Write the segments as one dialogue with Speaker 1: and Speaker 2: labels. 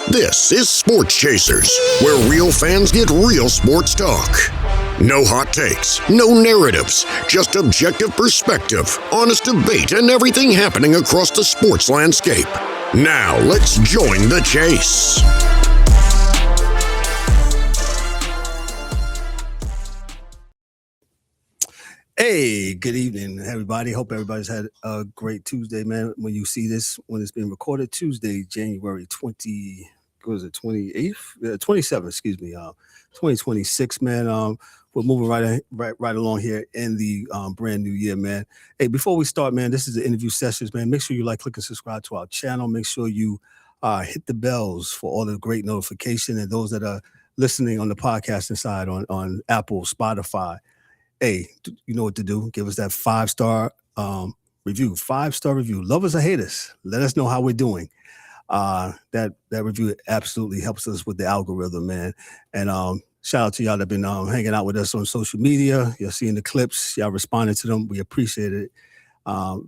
Speaker 1: This is Sports Chasers, where real fans get real sports talk. No hot takes, no narratives, just objective perspective, honest debate, and everything happening across the sports landscape. Now, let's join the chase.
Speaker 2: Hey, good evening, everybody. Hope everybody's had a great Tuesday, man. When you see this, when it's being recorded, Tuesday, January 28th? 27th, excuse me, 2026, man. We're moving right along here in the brand new year, man. Hey, before we start, man, this is the interview sessions, man. Make sure you like, click, and subscribe to our channel. Make sure you hit the bells for all the great notification, and those that are listening on the podcasting side on Apple, Spotify. Hey, you know what to do. Give us that 5-star review. 5-star review. Love us or hate us. Let us know how we're doing. That review absolutely helps us with the algorithm, man. And shout out to y'all that have been hanging out with us on social media. You're seeing the clips. Y'all responding to them. We appreciate it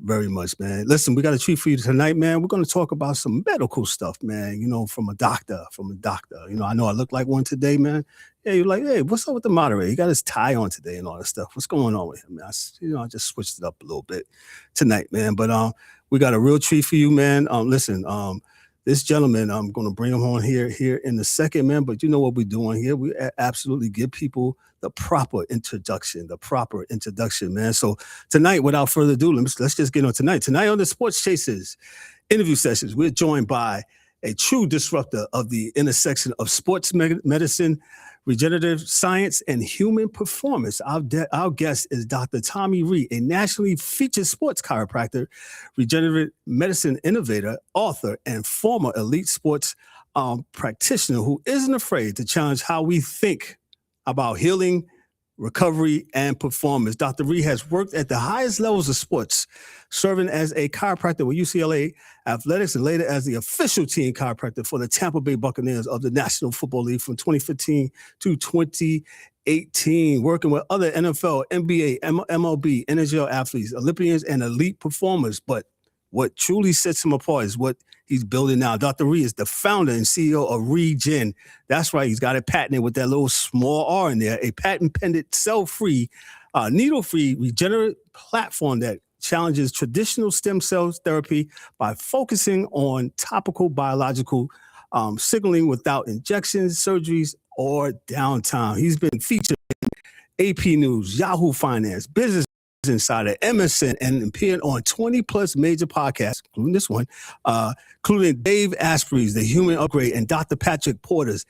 Speaker 2: very much, man. Listen, we got a treat for you tonight, man. We're going to talk about some medical stuff, man. You know, from a doctor. You know, I know I look like one today, man. Yeah, you're like, hey, what's up with the moderator? He got his tie on today and all that stuff. What's going on with him, man? I just switched it up a little bit tonight, man. But we got a real treat for you, man. Listen, this gentleman, I'm going to bring him on here in a second, man. But you know what we're doing here? We absolutely give people the proper introduction, man. So tonight, without further ado, let's just get on tonight. Tonight on the Sports Chasers interview sessions, we're joined by a true disruptor of the intersection of sports medicine, regenerative science, and human performance. Our guest is Dr. Rhee, a nationally featured sports chiropractor, regenerative medicine innovator, author, and former elite sports practitioner who isn't afraid to challenge how we think about healing, recovery, and performance. Dr. Rhee has worked at the highest levels of sports, serving as a chiropractor with UCLA Athletics and later as the official team chiropractor for the Tampa Bay Buccaneers of the National Football League from 2015 to 2018, working with other NFL, NBA, MLB, NHL athletes, Olympians, and elite performers. But what truly sets him apart is what he's building now. Dr. Rhee is the founder and CEO of Regen. That's right. He's got it patented with that little small R in there, a patent-pending, cell-free, needle-free regenerative platform that challenges traditional stem cell therapy by focusing on topical biological signaling without injections, surgeries, or downtime. He's been featured in AP News, Yahoo Finance, Business Insider, MSN, and appeared on 20-plus major podcasts, including this one, including Dave Asprey's The Human Upgrade and Dr. Patrick Porter's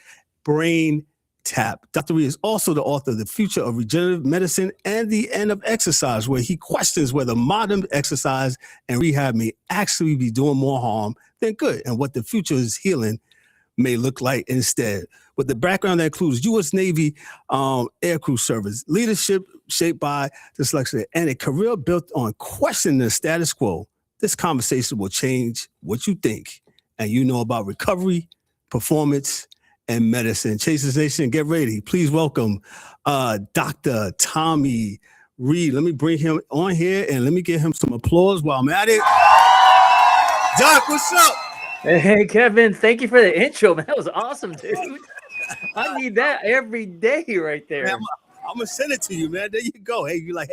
Speaker 2: Brain Tap. Dr. Rhee is also the author of The Future of Regenerative Medicine and The End of Exercise, where he questions whether modern exercise and rehab may actually be doing more harm than good, and what the future is healing may look like instead. With the background that includes U.S. Navy aircrew service, leadership shaped by dyslexia, and a career built on questioning the status quo, this conversation will change what you think and you know about recovery, performance, and medicine. Chasers Nation, get ready. Please welcome Dr. Rhee. Let me bring him on here and let me give him some applause while I'm at it. Doc, what's up?
Speaker 3: Hey, Kevin, thank you for the intro, man. That was awesome, dude. I need that every day right there.
Speaker 2: Man, I'm going to send it to you, man. There you go. Hey, you're like,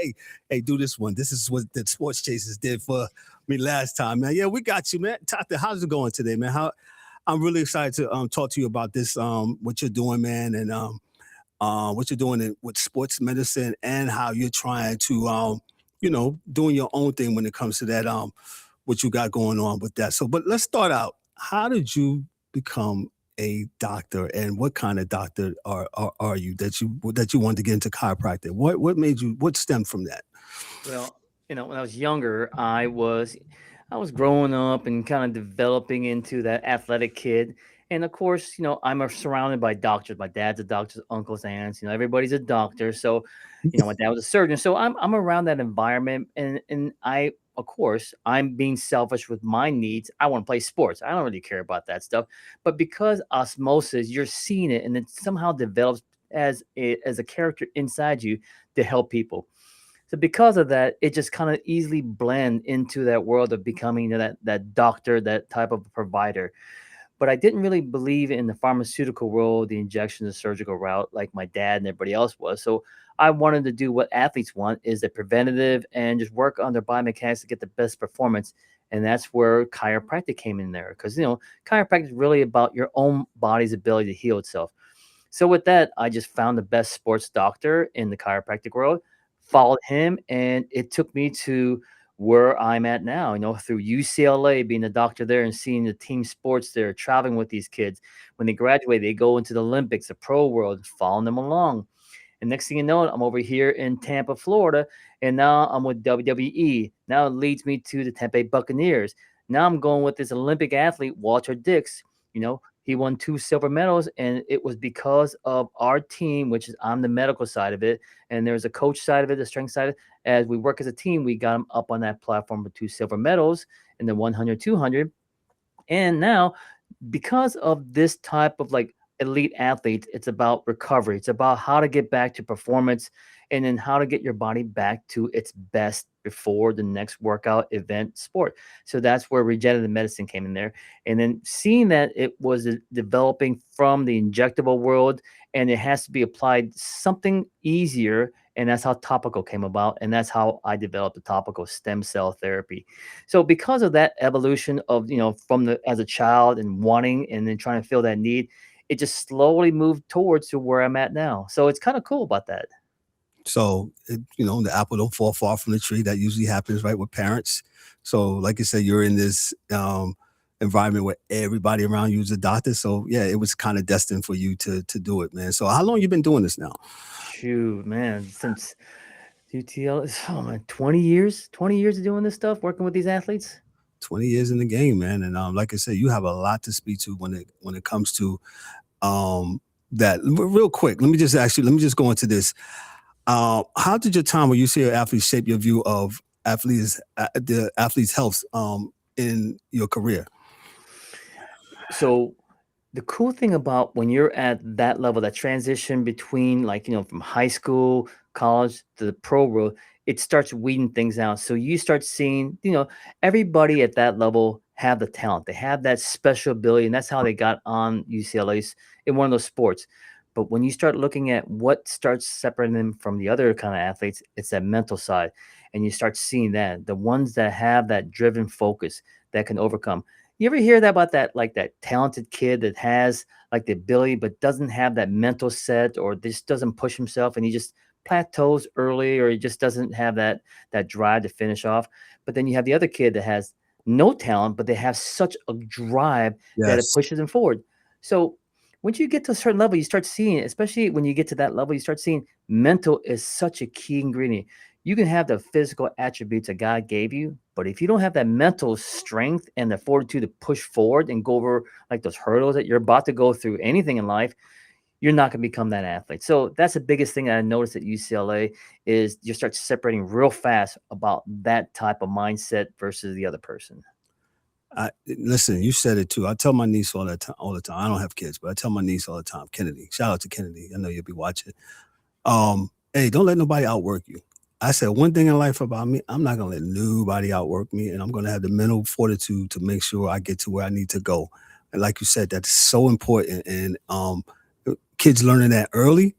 Speaker 2: hey, do this one. This is what the Sports Chasers did for me last time, man. Yeah, we got you, man. Doctor, how's it going today, man? I'm really excited to talk to you about this, what you're doing, man, and what you're doing with sports medicine and how you're trying to, doing your own thing when it comes to that, what you got going on with that. So, but let's start out. How did you become a doctor, and what kind of doctor are you that you wanted to get into chiropractic? What stemmed from that?
Speaker 3: Well, when I was younger, I was growing up and kind of developing into that athletic kid. And of course, I'm surrounded by doctors. My dad's a doctor, uncles, aunts, everybody's a doctor. So, my dad was a surgeon. So I'm around that environment, and of course, I'm being selfish with my needs. I want to play sports. I don't really care about that stuff. But because osmosis, you're seeing it, and it somehow develops as a character inside you to help people. So because of that, it just kind of easily blend into that world of becoming that doctor, that type of provider. but I didn't really believe in the pharmaceutical world, the injection, the surgical route, like my dad and everybody else was. So I wanted to do what athletes want, is the preventative and just work on their biomechanics to get the best performance. And that's where chiropractic came in there, because chiropractic is really about your own body's ability to heal itself. So with that, I just found the best sports doctor in the chiropractic world, followed him, and it took me to where I'm at now, through UCLA, being a doctor there and seeing the team sports there, traveling with these kids. When they graduate, they go into the Olympics, the pro world, following them along. And next thing you know, I'm over here in Tampa, Florida, and now I'm with WWE. Now it leads me to the Tampa Bay Buccaneers. Now I'm going with this Olympic athlete, Walter Dix. He won 2 silver medals, and it was because of our team, which is on the medical side of it, and there's a coach side of it, the strength side of it. As we work as a team, we got him up on that platform with 2 silver medals in the 100, 200, and now because of this type of like elite athletes, it's about recovery. It's about how to get back to performance, and then how to get your body back to its best before the next workout, event, sport. So that's where regenerative medicine came in there. And then seeing that it was developing from the injectable world, and it has to be applied something easier. And that's how topical came about. And that's how I developed the topical stem cell therapy. So because of that evolution of, from the as a child and wanting and then trying to fill that need, it just slowly moved towards to where I'm at now. So it's kind of cool about that.
Speaker 2: So, the apple don't fall far from the tree. That usually happens, right, with parents. So, like you said, you're in this environment where everybody around you is a doctor. So, yeah, it was kind of destined for you to do it, man. So, how long you been doing this now?
Speaker 3: Shoot, man, since UTL, oh man, 20 years, 20 years of doing this stuff, working with these athletes.
Speaker 2: 20 years in the game, man. And like I said, you have a lot to speak to when it comes to that. Real quick, let me just go into this. How did your time with UCLA athletes shape your view of the athlete's health in your career?
Speaker 3: So the cool thing about when you're at that level, that transition between, like, from high school, college to the pro world, it starts weeding things out. So you start seeing, everybody at that level have the talent. They have that special ability, and that's how they got on UCLA's in one of those sports. But when you start looking at what starts separating them from the other kind of athletes, it's that mental side. And you start seeing that the ones that have that driven focus that can overcome. You ever hear that about that, like that talented kid that has like the ability, but doesn't have that mental set, or just doesn't push himself, and he just plateaus early, or he just doesn't have that drive to finish off. But then you have the other kid that has no talent, but they have such a drive that it
Speaker 2: Yes.
Speaker 3: pushes them forward. So once you get to a certain level, you start seeing, especially when you get to that level, you start seeing mental is such a key ingredient. You can have the physical attributes that God gave you, but if you don't have that mental strength and the fortitude to push forward and go over like those hurdles that you're about to go through, anything in life, you're not going to become that athlete. So that's the biggest thing that I noticed at UCLA, is you start separating real fast about that type of mindset versus the other person.
Speaker 2: Listen, you said it too. I tell my niece all that time, all the time. I don't have kids, but I tell my niece all the time. Kennedy, shout out to Kennedy. I know you'll be watching. Hey, don't let nobody outwork you. I said one thing in life about me: I'm not gonna let nobody outwork me, and I'm gonna have the mental fortitude to make sure I get to where I need to go. And like you said, that's so important. And kids learning that early.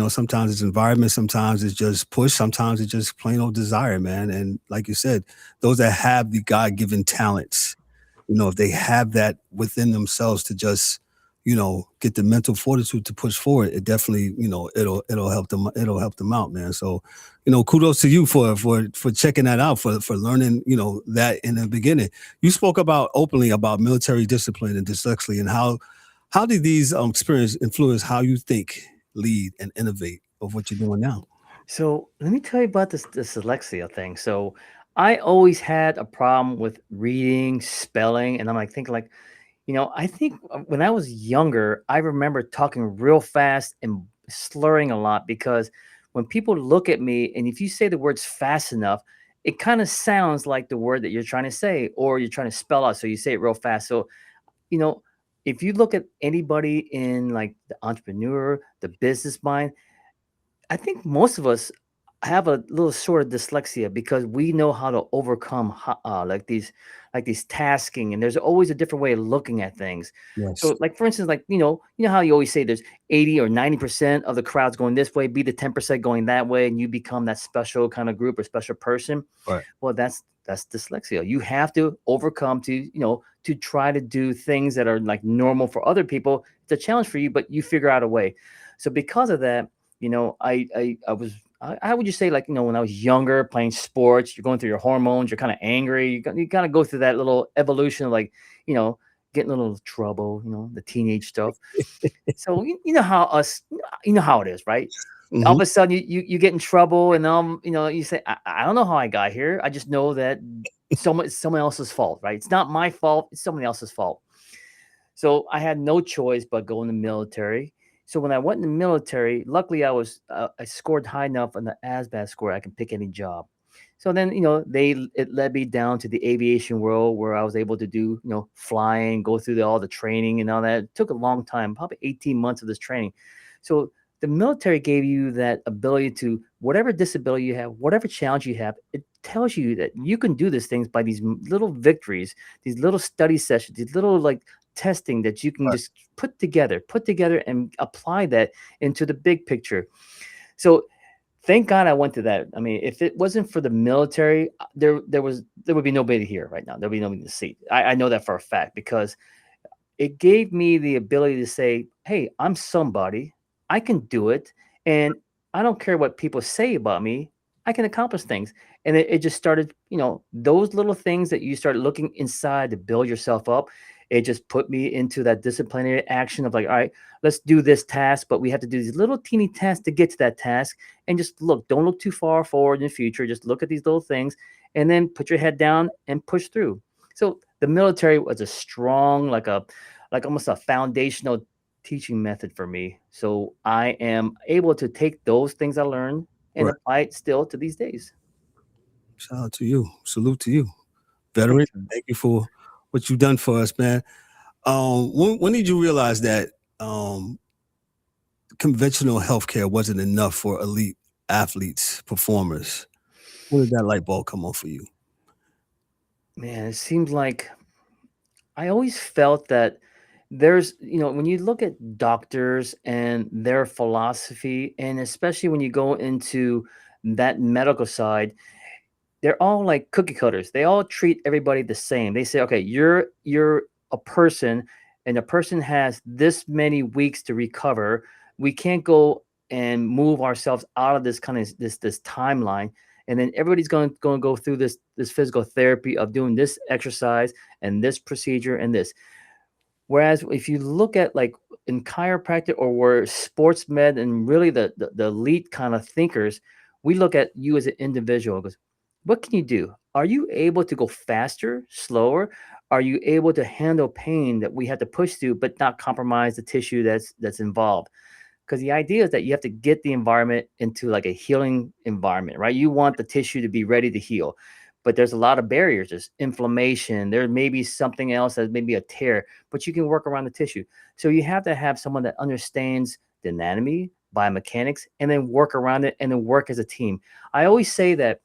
Speaker 2: Sometimes it's environment, sometimes it's just push, sometimes it's just plain old desire, man. And like you said, those that have the God-given talents, if they have that within themselves to just, get the mental fortitude to push forward, it definitely, it'll help them out, man. So, kudos to you for checking that out, for learning, that in the beginning. You spoke about openly about military discipline and dyslexia, and how did these experiences influence how you think, lead, and innovate of what you're doing now?
Speaker 3: So let me tell you about this dyslexia thing. So I always had a problem with reading, spelling, and I'm like thinking like, I think when I was younger, I remember talking real fast and slurring a lot, because when people look at me, and if you say the words fast enough, it kind of sounds like the word that you're trying to say, or you're trying to spell out. So you say it real fast. So, you know, if you look at anybody in like the entrepreneur, the business mind, I think most of us have a little sort of dyslexia because we know how to overcome like these tasking, and there's always a different way of looking at things.
Speaker 2: Yes.
Speaker 3: So like for instance, like you know how you always say there's 80 or 90% of the crowd's going this way, be the 10% going that way, and you become that special kind of group or special person.
Speaker 2: Right.
Speaker 3: Well, that's dyslexia. You have to overcome to to try to do things that are like normal for other people. It's a challenge for you, but you figure out a way. So because of that, I was how would you say, like, when I was younger playing sports, you're going through your hormones, you're kind of angry, you kind of go through that little evolution of like, you know, getting a little trouble, the teenage stuff. So you know how you know how it is, right? All of
Speaker 2: Hmm.
Speaker 3: a sudden you get in trouble, and you say, I don't know how I got here. I just know that it's someone else's fault, right? It's not my fault, it's someone else's fault. So I had no choice but go in the military. So when I went in the military, luckily I scored high enough on the ASVAB score I can pick any job. So then it led me down to the aviation world where I was able to do flying, go through all the training and all that. It took a long time, probably 18 months of this training. So the military gave you that ability to whatever disability you have, whatever challenge you have, it tells you that you can do these things by these little victories, these little study sessions, these little like testing that you can
Speaker 2: Right.
Speaker 3: just put together and apply that into the big picture. So thank God I went to that. I mean, if it wasn't for the military, there would be nobody here right now. There'll be nobody to see. I know that for a fact because it gave me the ability to say, hey, I'm somebody. I can do it. And I don't care what people say about me. I can accomplish things. And it just started, those little things that you start looking inside to build yourself up. It just put me into that disciplinary action of like, all right, let's do this task, but we have to do these little teeny tasks to get to that task. And just don't look too far forward in the future. Just look at these little things and then put your head down and push through. So the military was a strong, like almost a foundational teaching method for me. So I am able to take those things I learned and
Speaker 2: Right.
Speaker 3: apply it still to these days.
Speaker 2: Shout out to you. Salute to you, veteran.
Speaker 3: Thank you.
Speaker 2: Thank you for what you've done for us, man. When did you realize that um, conventional healthcare wasn't enough for elite athletes, performers? When did that light bulb come on for you?
Speaker 3: Man, it seems like I always felt that when you look at doctors and their philosophy, and especially when you go into that medical side, they're all like cookie cutters. They all treat everybody the same. They say, okay, you're a person, and a person has this many weeks to recover. We can't go and move ourselves out of this kind of this timeline. And then everybody's going to go through this physical therapy of doing this exercise and this procedure and this. Whereas if you look at like in chiropractic or where sports med and really the elite kind of thinkers, we look at you as an individual. Goes, what can you do? Are you able to go faster, slower? Are you able to handle pain that we have to push through, but not compromise the tissue that's involved? Because the idea is that you have to get the environment into like a healing environment, right? You want the tissue to be ready to heal, but there's a lot of barriers. There's inflammation. There may be something else that may be a tear, but you can work around the tissue. So you have to have someone that understands the anatomy, biomechanics, and then work around it and then work as a team. I always say that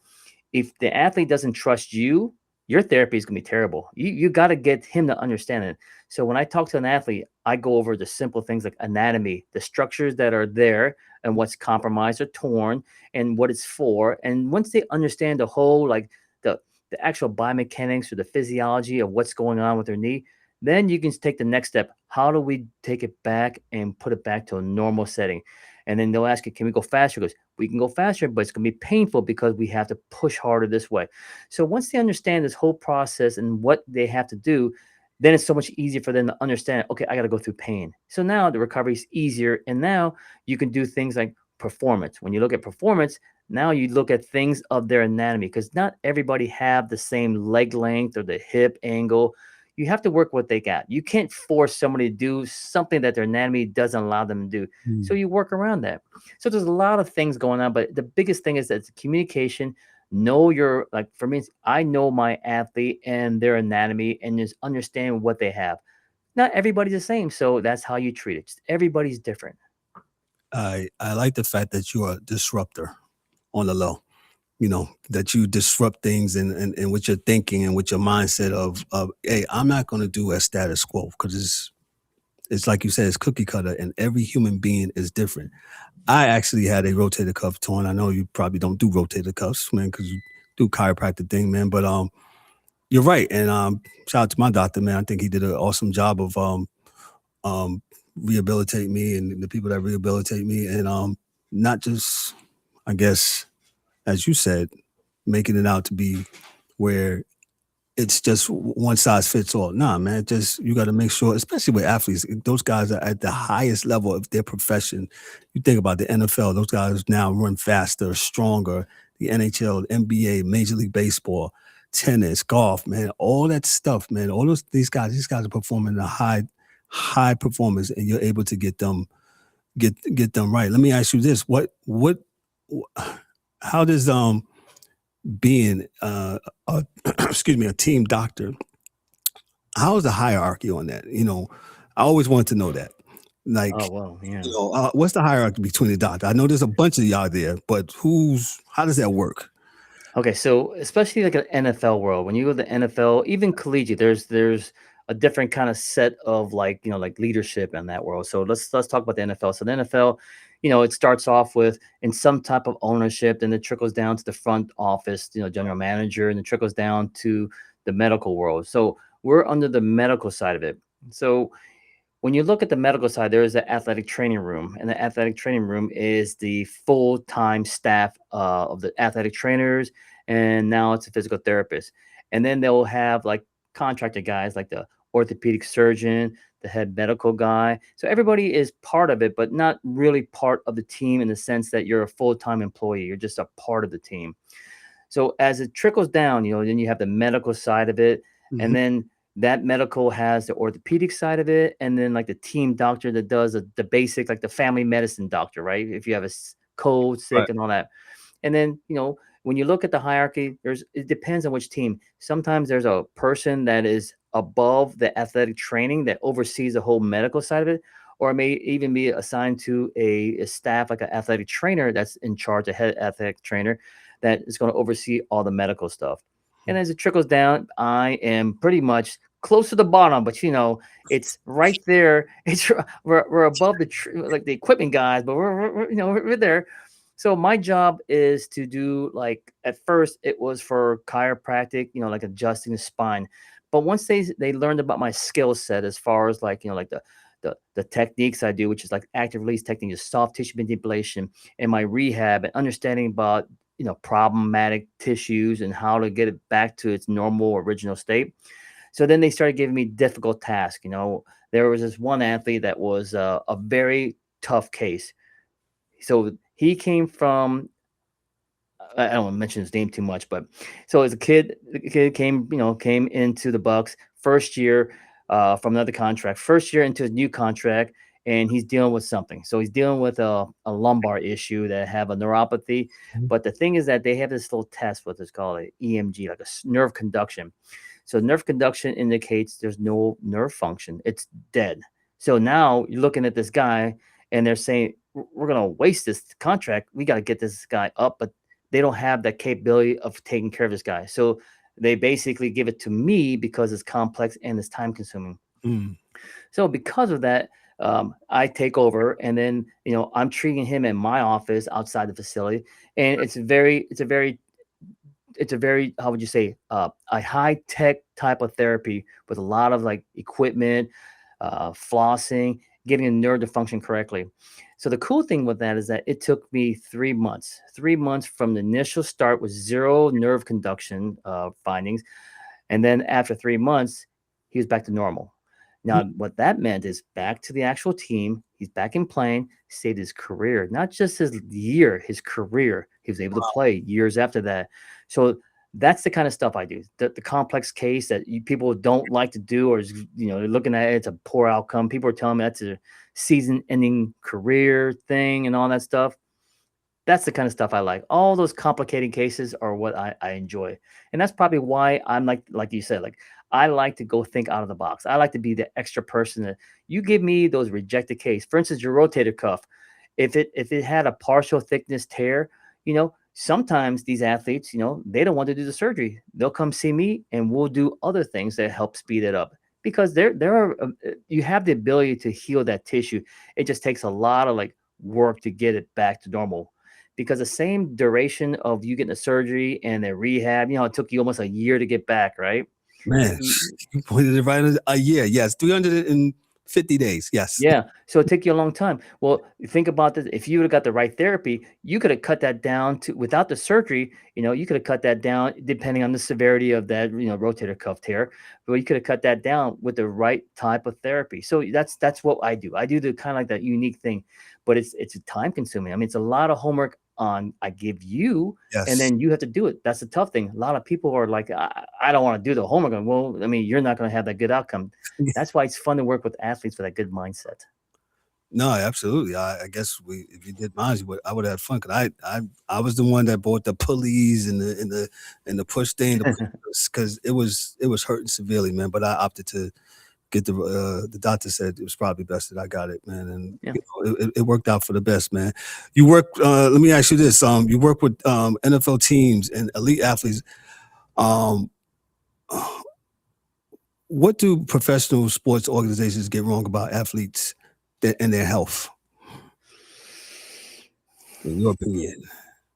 Speaker 3: if the athlete doesn't trust you, your therapy is going to be terrible. You got to get him to understand it. So when I talk to an athlete, I go over the simple things like anatomy, the structures that are there and what's compromised or torn and what it's for. And once they understand the whole, like the actual biomechanics or the physiology of what's going on with their knee, then you can take the next step. How do we take it back and put it back to a normal setting? And then they'll ask you, can we go faster? He goes, we can go faster, but it's going to be painful because we have to push harder this way. So once they understand this whole process and what they have to do, then it's so much easier for them to understand, okay, I got to go through pain. So now the recovery is easier. And now you can do things like performance. When you look at performance, now you look at things of their anatomy because not everybody have the same leg length or the hip angle. You have to work what they got. You can't force somebody to do something that their anatomy doesn't allow them to do. So
Speaker 2: Mm.
Speaker 3: you work around that. So there's a lot of things going on, but the biggest thing is that it's communication. Know your, like for me, I know my athlete and their anatomy and just understand what they have. Not everybody's the same, so that's how you treat it. Just everybody's different.
Speaker 2: I like the fact that you're a disruptor. on the low. That you disrupt things and with your thinking and with your mindset of hey, I'm not going to do a status quo, because it's like you said, it's cookie cutter, and every human being is different. I actually had a rotator cuff torn. I know you probably don't do rotator cuffs, man, because you do chiropractic thing, man. But you're right, and shout out to my doctor, man. I think he did an awesome job of rehabilitate me and the people that rehabilitate me, and not just, I guess, as you said, making it out to be where it's just one size fits all. Nah, man, just you got to make sure, especially with athletes, those guys are at the highest level of their profession. You think about the NFL, those guys now run faster, stronger. The NHL, NBA, Major League Baseball, tennis, golf, man, all that stuff, man. All these guys are performing a high performance, and you're able to get them right. Let me ask you this: how does being excuse me, a team doctor, how is the hierarchy on that? I always wanted to know that. Like,
Speaker 3: Oh, well, yeah.
Speaker 2: What's the hierarchy between the doctor? I know there's a bunch of y'all there, but how does that work?
Speaker 3: Okay, so especially like an NFL world, when you go to the NFL, even collegiate, there's a different kind of set of like like leadership in that world. So let's talk about the NFL. So the NFL, it starts off with in some type of ownership, then it trickles down to the front office, general manager, and it trickles down to the medical world. So we're under the medical side of it. So when you look at the medical side, there is an athletic training room, and the athletic training room is the full-time staff of the athletic trainers, and now it's a physical therapist. And then they'll have like contracted guys like the orthopedic surgeon, the head medical guy. So everybody is part of it, but not really part of the team in the sense that you're a full-time employee. You're just a part of the team. So as it trickles down, then you have the medical side of it,
Speaker 2: Mhm.
Speaker 3: and then that medical has the orthopedic side of it, and then like the team doctor that does the basic, like the family medicine doctor, right? If you have a cold, sick,
Speaker 2: Right.
Speaker 3: and all that. And then, when you look at the hierarchy, it depends on which team. Sometimes there's a person that is above the athletic training that oversees the whole medical side of it, or it may even be assigned to a staff, like an athletic trainer that's in charge, a head athletic trainer that is going to oversee all the medical stuff. And as it trickles down, I am pretty much close to the bottom, but it's right there. We're above like the equipment guys, but we're there. So my job is to do, like, at first it was for chiropractic, like adjusting the spine. But once they learned about my skill set as far as like, like the techniques I do, which is like active release technique, soft tissue manipulation, and my rehab and understanding about, problematic tissues and how to get it back to its normal original state. So then they started giving me difficult tasks. There was this one athlete that was a very tough case. So he came from, I don't want to mention his name too much, but so as a kid, the kid came into the Bucks first year from another contract, first year into his new contract, and he's dealing with something. So he's dealing with a lumbar issue that have a neuropathy.
Speaker 2: Mhm.
Speaker 3: But the thing is that they have this little test, what is called an EMG, like a nerve conduction. So nerve conduction indicates there's no nerve function. It's dead. So now you're looking at this guy and they're saying, we're going to waste this contract. We got to get this guy up, but they don't have that capability of taking care of this guy. So they basically give it to me because it's complex and it's time consuming.
Speaker 2: Mm.
Speaker 3: So because of that, I take over, and then I'm treating him in my office outside the facility, and it's a very, how would you say, a high tech type of therapy with a lot of like equipment, flossing, getting a nerve to function correctly. So the cool thing with that is that it took me 3 months from the initial start with zero nerve conduction findings. And then after 3 months, he was back to normal. Now, what that meant is back to the actual team. He's back in playing, saved his career, not just his year, his career. He was able to play years after that. So that's the kind of stuff I do. The complex case that people don't like to do, or is, they're looking at it, it's a poor outcome. People are telling me that's a season-ending career thing and all that stuff. That's the kind of stuff I like. All those complicated cases are what I enjoy. And that's probably why I'm like you said, like, I like to go think out of the box. I like to be the extra person that you give me those rejected case. For instance, your rotator cuff, if it had a partial thickness tear, sometimes these athletes, they don't want to do the surgery. They'll come see me and we'll do other things that help speed it up, because there are you have the ability to heal that tissue. It just takes a lot of like work to get it back to normal, because the same duration of you getting a surgery and then rehab, it took you almost a year to get back, right?
Speaker 2: Man, you pointed it right in a year. Yes, 350 days. Yes.
Speaker 3: Yeah. So it took you a long time. Well, think about this. If you would have got the right therapy, you could have cut that down to, without the surgery, you could have cut that down depending on the severity of that, rotator cuff tear. But you could have cut that down with the right type of therapy. So that's what I do. I do the kind of like that unique thing, but it's time consuming. I mean, it's a lot of homework I give you, and
Speaker 2: Yes.
Speaker 3: then you have to do it. That's the tough thing. A lot of people are like, I don't want to do the homework. Well, I mean, you're not going to have that good outcome. That's why it's fun to work with athletes with that good mindset.
Speaker 2: No, absolutely. I guess if you did mine, I would have had fun. Cause I was the one that bought the pulleys and the push thing, because it was hurting severely, man. But I opted to get the doctor said it was probably best that I got it, man. And
Speaker 3: Yeah.
Speaker 2: it worked out for the best, man. You work. Let me ask you this: you work with NFL teams and elite athletes. What do professional sports organizations get wrong about athletes and their health, in your opinion?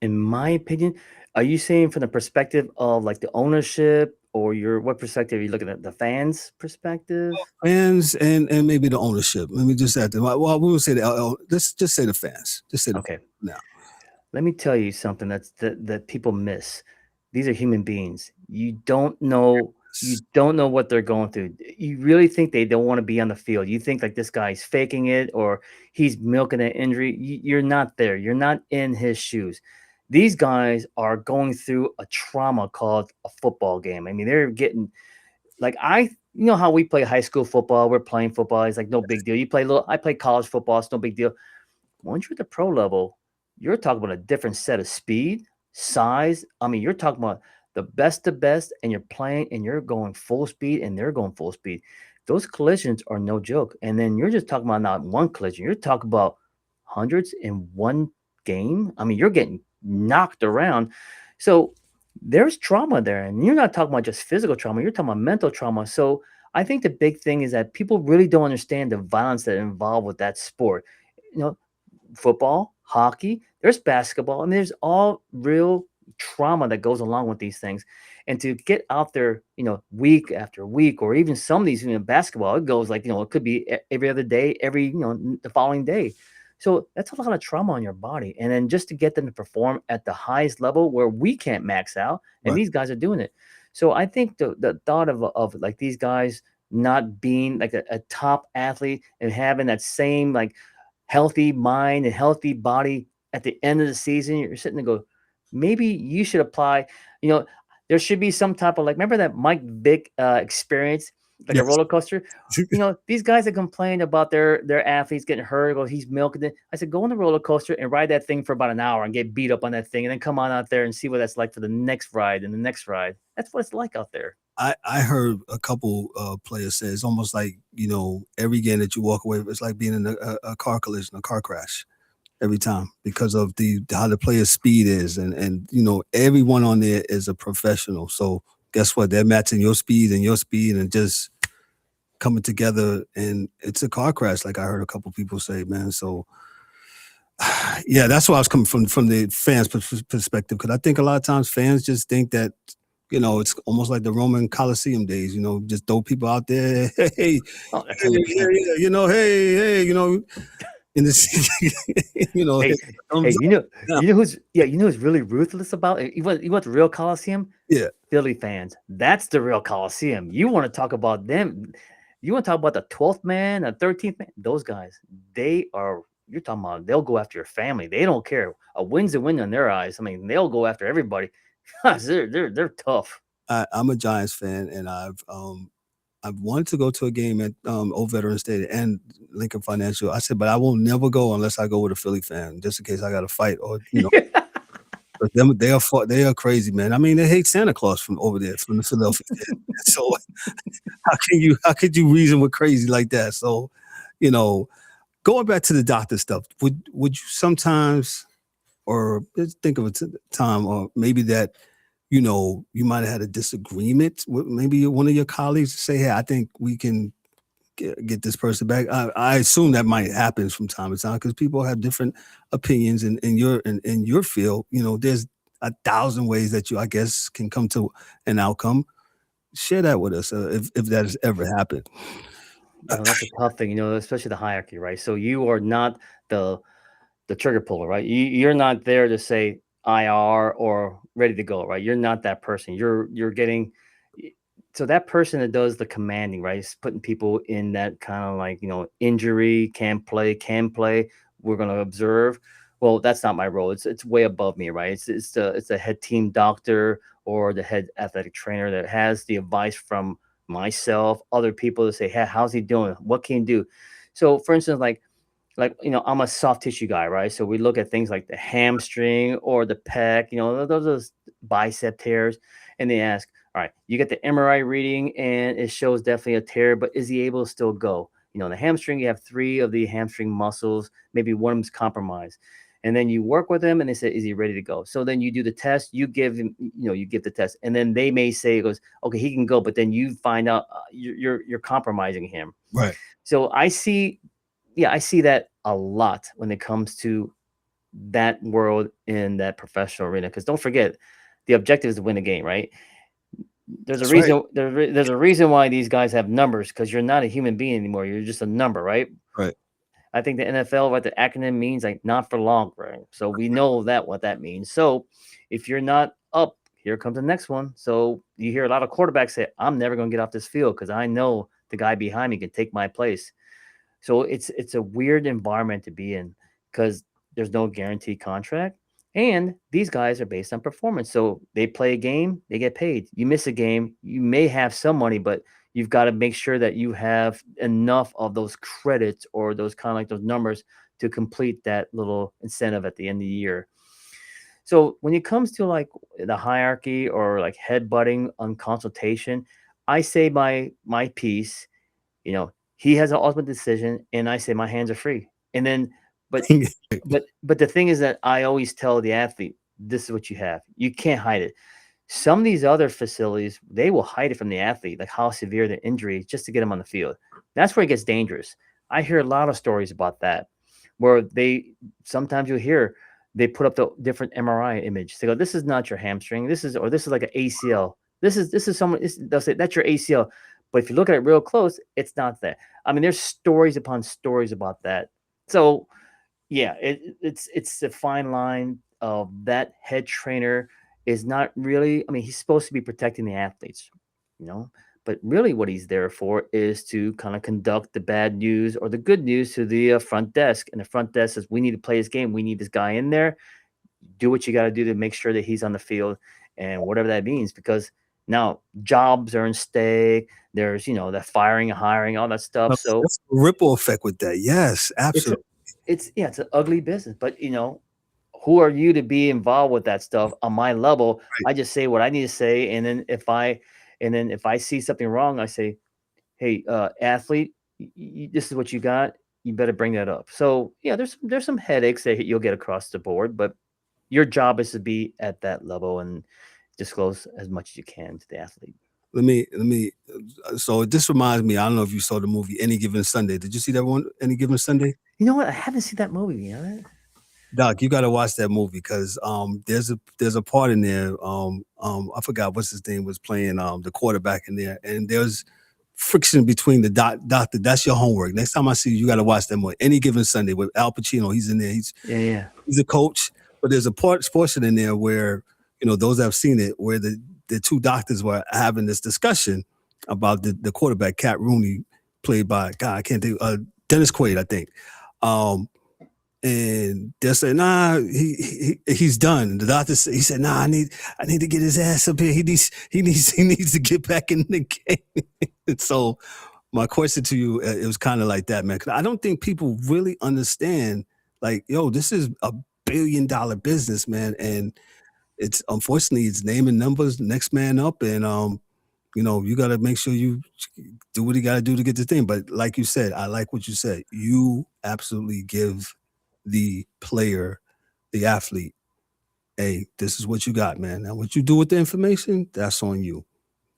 Speaker 3: In my opinion, are you saying from the perspective of like the ownership, or what perspective are you looking at? The fans' perspective?
Speaker 2: Fans and maybe the ownership. Let me just add that. Well, we will say let's just say the fans. Just say the
Speaker 3: Okay.
Speaker 2: fans now.
Speaker 3: Let me tell you something that people miss. These are human beings. You don't know what they're going through. You really think they don't want to be on the field. You think like this guy's faking it, or he's milking an injury. You're not there. You're not in his shoes. These guys are going through a trauma called a football game. I mean, they're getting like you know how we play high school football. We're playing football. It's like no big deal. I play college football. It's no big deal. Once you're at the pro level, you're talking about a different set of speed, size. I mean, you're talking about the best of best, and you're playing and you're going full speed and they're going full speed. Those collisions are no joke. And then you're just talking about not one collision, you're talking about hundreds in one game. I mean, you're getting knocked around. So there's trauma there. And you're not talking about just physical trauma, you're talking about mental trauma. So I think the big thing is that people really don't understand the violence that involved with that sport. You know, football, hockey, there's basketball. I mean, there's all real trauma that goes along with these things. And to get out there, week after week, or even some of these, basketball, it goes like, it could be every other day, the following day. So that's a lot of trauma on your body. And then just to get them to perform at the highest level where we can't max out, and
Speaker 2: Right.
Speaker 3: these guys are doing it. So I think the thought of like these guys not being like a top athlete and having that same like healthy mind and healthy body at the end of the season, you're sitting there go, maybe you should apply, there should be some type of like, remember that Mike Vick experience, like a
Speaker 2: Yes.
Speaker 3: roller coaster? These guys that complain about their athletes getting hurt, or he's milking it. I said, go on the roller coaster and ride that thing for about an hour and get beat up on that thing, and then come on out there and see what that's like for the next ride and the next ride. That's what it's like out there.
Speaker 2: I heard a couple players say it's almost like, every game that you walk away, it's like being in a car collision, a car crash every time, because of how the player's speed is. And everyone on there is a professional. So guess what? They're matching your speed and just coming together, and it's a car crash, like I heard a couple people say, man. So yeah, that's why I was coming from the fans' perspective, because I think a lot of times fans just think that, it's almost like the Roman Colosseum days, just throw people out there. Hey,
Speaker 3: Oh, that's
Speaker 2: hey,
Speaker 3: 100%.
Speaker 2: hey, in this,
Speaker 3: Hey, you know who's really ruthless about it? You want the real Coliseum?
Speaker 2: Yeah.
Speaker 3: Philly fans. That's the real Coliseum. You want to talk about them? You want to talk about the 12th man, the 13th man? Those guys, you're talking about, they'll go after your family. They don't care. A win's a win in their eyes. I mean, they'll go after everybody. They're tough.
Speaker 2: I'm a Giants fan, and I've wanted to go to a game at Old Veterans Stadium and Lincoln Financial. I said, but I will never go unless I go with a Philly fan, just in case I got to fight, or But they are crazy, man. I mean, they hate Santa Claus from over there, from the Philadelphia. So how could you reason with crazy like that? So, going back to the doctor stuff, would you sometimes or let's think of a time, or maybe that, you know, you might have had a disagreement with maybe one of your colleagues, say, hey, I think we can get this person back. I assume that might happen from time to time because people have different opinions in your field. You know, there's 1,000 ways that you, I guess, can come to an outcome. Share that with us if that has ever happened.
Speaker 3: That's a tough thing, especially the hierarchy, right? So you are not the trigger puller, right? You're not there to say IR or ready to go, right? You're not that person. You're getting so that person that does the commanding, right? Is putting people in that kind of like, injury, can play. We're gonna observe. Well, that's not my role. It's way above me, right? It's the head team doctor or the head athletic trainer that has the advice from myself, other people to say, hey, how's he doing? What can he do? So for instance, like I'm a soft tissue guy, right? So we look at things like the hamstring or the pec, those are bicep tears, and they ask, all right, you get the MRI reading and it shows definitely a tear, but is he able to still go? The hamstring, you have 3 of the hamstring muscles, maybe one of them's compromised, and then you work with him and they say, is he ready to go? So then you do the test, you give him, you give the test, and then they may say, it goes, okay, he can go, but then you find out you're compromising him.
Speaker 2: Right.
Speaker 3: So I see that a lot when it comes to that world in that professional arena. Because don't forget, the objective is to win the game, right? There's a
Speaker 2: That's right.
Speaker 3: reason. There's a reason why these guys have numbers, because you're not a human being anymore. You're just a number, right?
Speaker 2: Right.
Speaker 3: I think the NFL, what the acronym means, like not for long, right? So we know what that means. So if you're not up, here comes the next one. So you hear a lot of quarterbacks say, "I'm never going to get off this field because I know the guy behind me can take my place." So it's a weird environment to be in because there's no guaranteed contract. And these guys are based on performance. So they play a game, they get paid. You miss a game, you may have some money, but you've got to make sure that you have enough of those credits or those kind of like those numbers to complete that little incentive at the end of the year. So when it comes to like the hierarchy or like headbutting on consultation, I say my piece, he has an ultimate decision, and I say my hands are free. And then, but but the thing is that I always tell the athlete, this is what you have. You can't hide it. Some of these other facilities, they will hide it from the athlete, like how severe the injury is, just to get them on the field. That's where it gets dangerous. I hear a lot of stories about that, where sometimes you'll hear they put up the different MRI image. They go, this is not your hamstring. This is like an ACL. This is someone. They'll say that's your ACL. But if you look at it real close, it's not that. I mean, there's stories upon stories about that. So yeah, it's a fine line of that head trainer is not really. I mean, he's supposed to be protecting the athletes, you know. But really, what he's there for is to kind of conduct the bad news or the good news to the front desk. And the front desk says, "We need to play this game. We need this guy in there. Do what you got to do to make sure that he's on the field, and whatever that means." Because now jobs are in stake. There's the firing, hiring, all that stuff. So
Speaker 2: That's a ripple effect with that. Yes,
Speaker 3: it's
Speaker 2: absolutely.
Speaker 3: it's an ugly business. But who are you to be involved with that stuff on my level?
Speaker 2: Right.
Speaker 3: I just say what I need to say, and then if I see something wrong, I say, hey, athlete, this is what you got. You better bring that up. So yeah, there's some headaches that you'll get across the board, but your job is to be at that level and disclose as much as you can to the athlete.
Speaker 2: Let me. So this reminds me. I don't know if you saw the movie Any Given Sunday. Did you see that one? Any Given Sunday?
Speaker 3: You know what? I haven't seen that movie. You know that?
Speaker 2: Doc, you got to watch that movie because there's a part in there. I forgot what's his name was playing the quarterback in there, and there's friction between the doctor. That's your homework. Next time I see you, you got to watch that movie. Any Given Sunday with Al Pacino. He's in there.
Speaker 3: Yeah.
Speaker 2: He's a coach, but there's a portion in there where those that have seen it where the two doctors were having this discussion about the quarterback, Cat Rooney, played by God, I can't think, Dennis Quaid, I think. And they're saying, nah, he's done. The doctor said, he said, nah, I need to get his ass up here. He needs to get back in the game. And so my question to you, it was kind of like that, man. 'Cause I don't think people really understand, like, yo, this is a $1 billion business, man. And it's unfortunately it's name and numbers, next man up. And you got to make sure you do what you got to do to get the thing. But like you said, I like what you said. You absolutely give the player the athlete, hey, this is what you got, man. Now, what you do with the information, that's on you.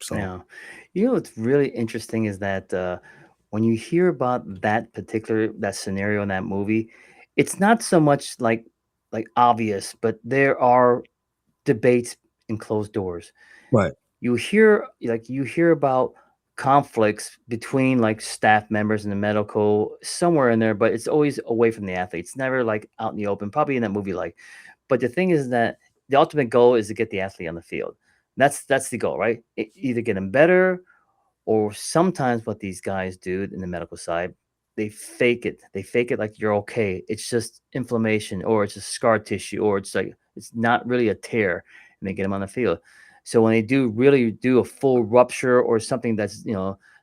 Speaker 2: So,
Speaker 3: Now, what's really interesting is that when you hear about that scenario in that movie, it's not so much like obvious, but there are debates in closed doors.
Speaker 2: right.
Speaker 3: You hear about conflicts between like staff members and the medical somewhere in there, but it's always away from the athlete. It's never like out in the open, probably in that movie. Like, but the thing is that the ultimate goal is to get the athlete on the field. That's the goal, right? Either get them better, or sometimes what these guys do in the medical side, they fake it. They fake it like you're okay. It's just inflammation, or it's a scar tissue, or it's like it's not really a tear, and they get them on the field. So when they do really do a full rupture or something that's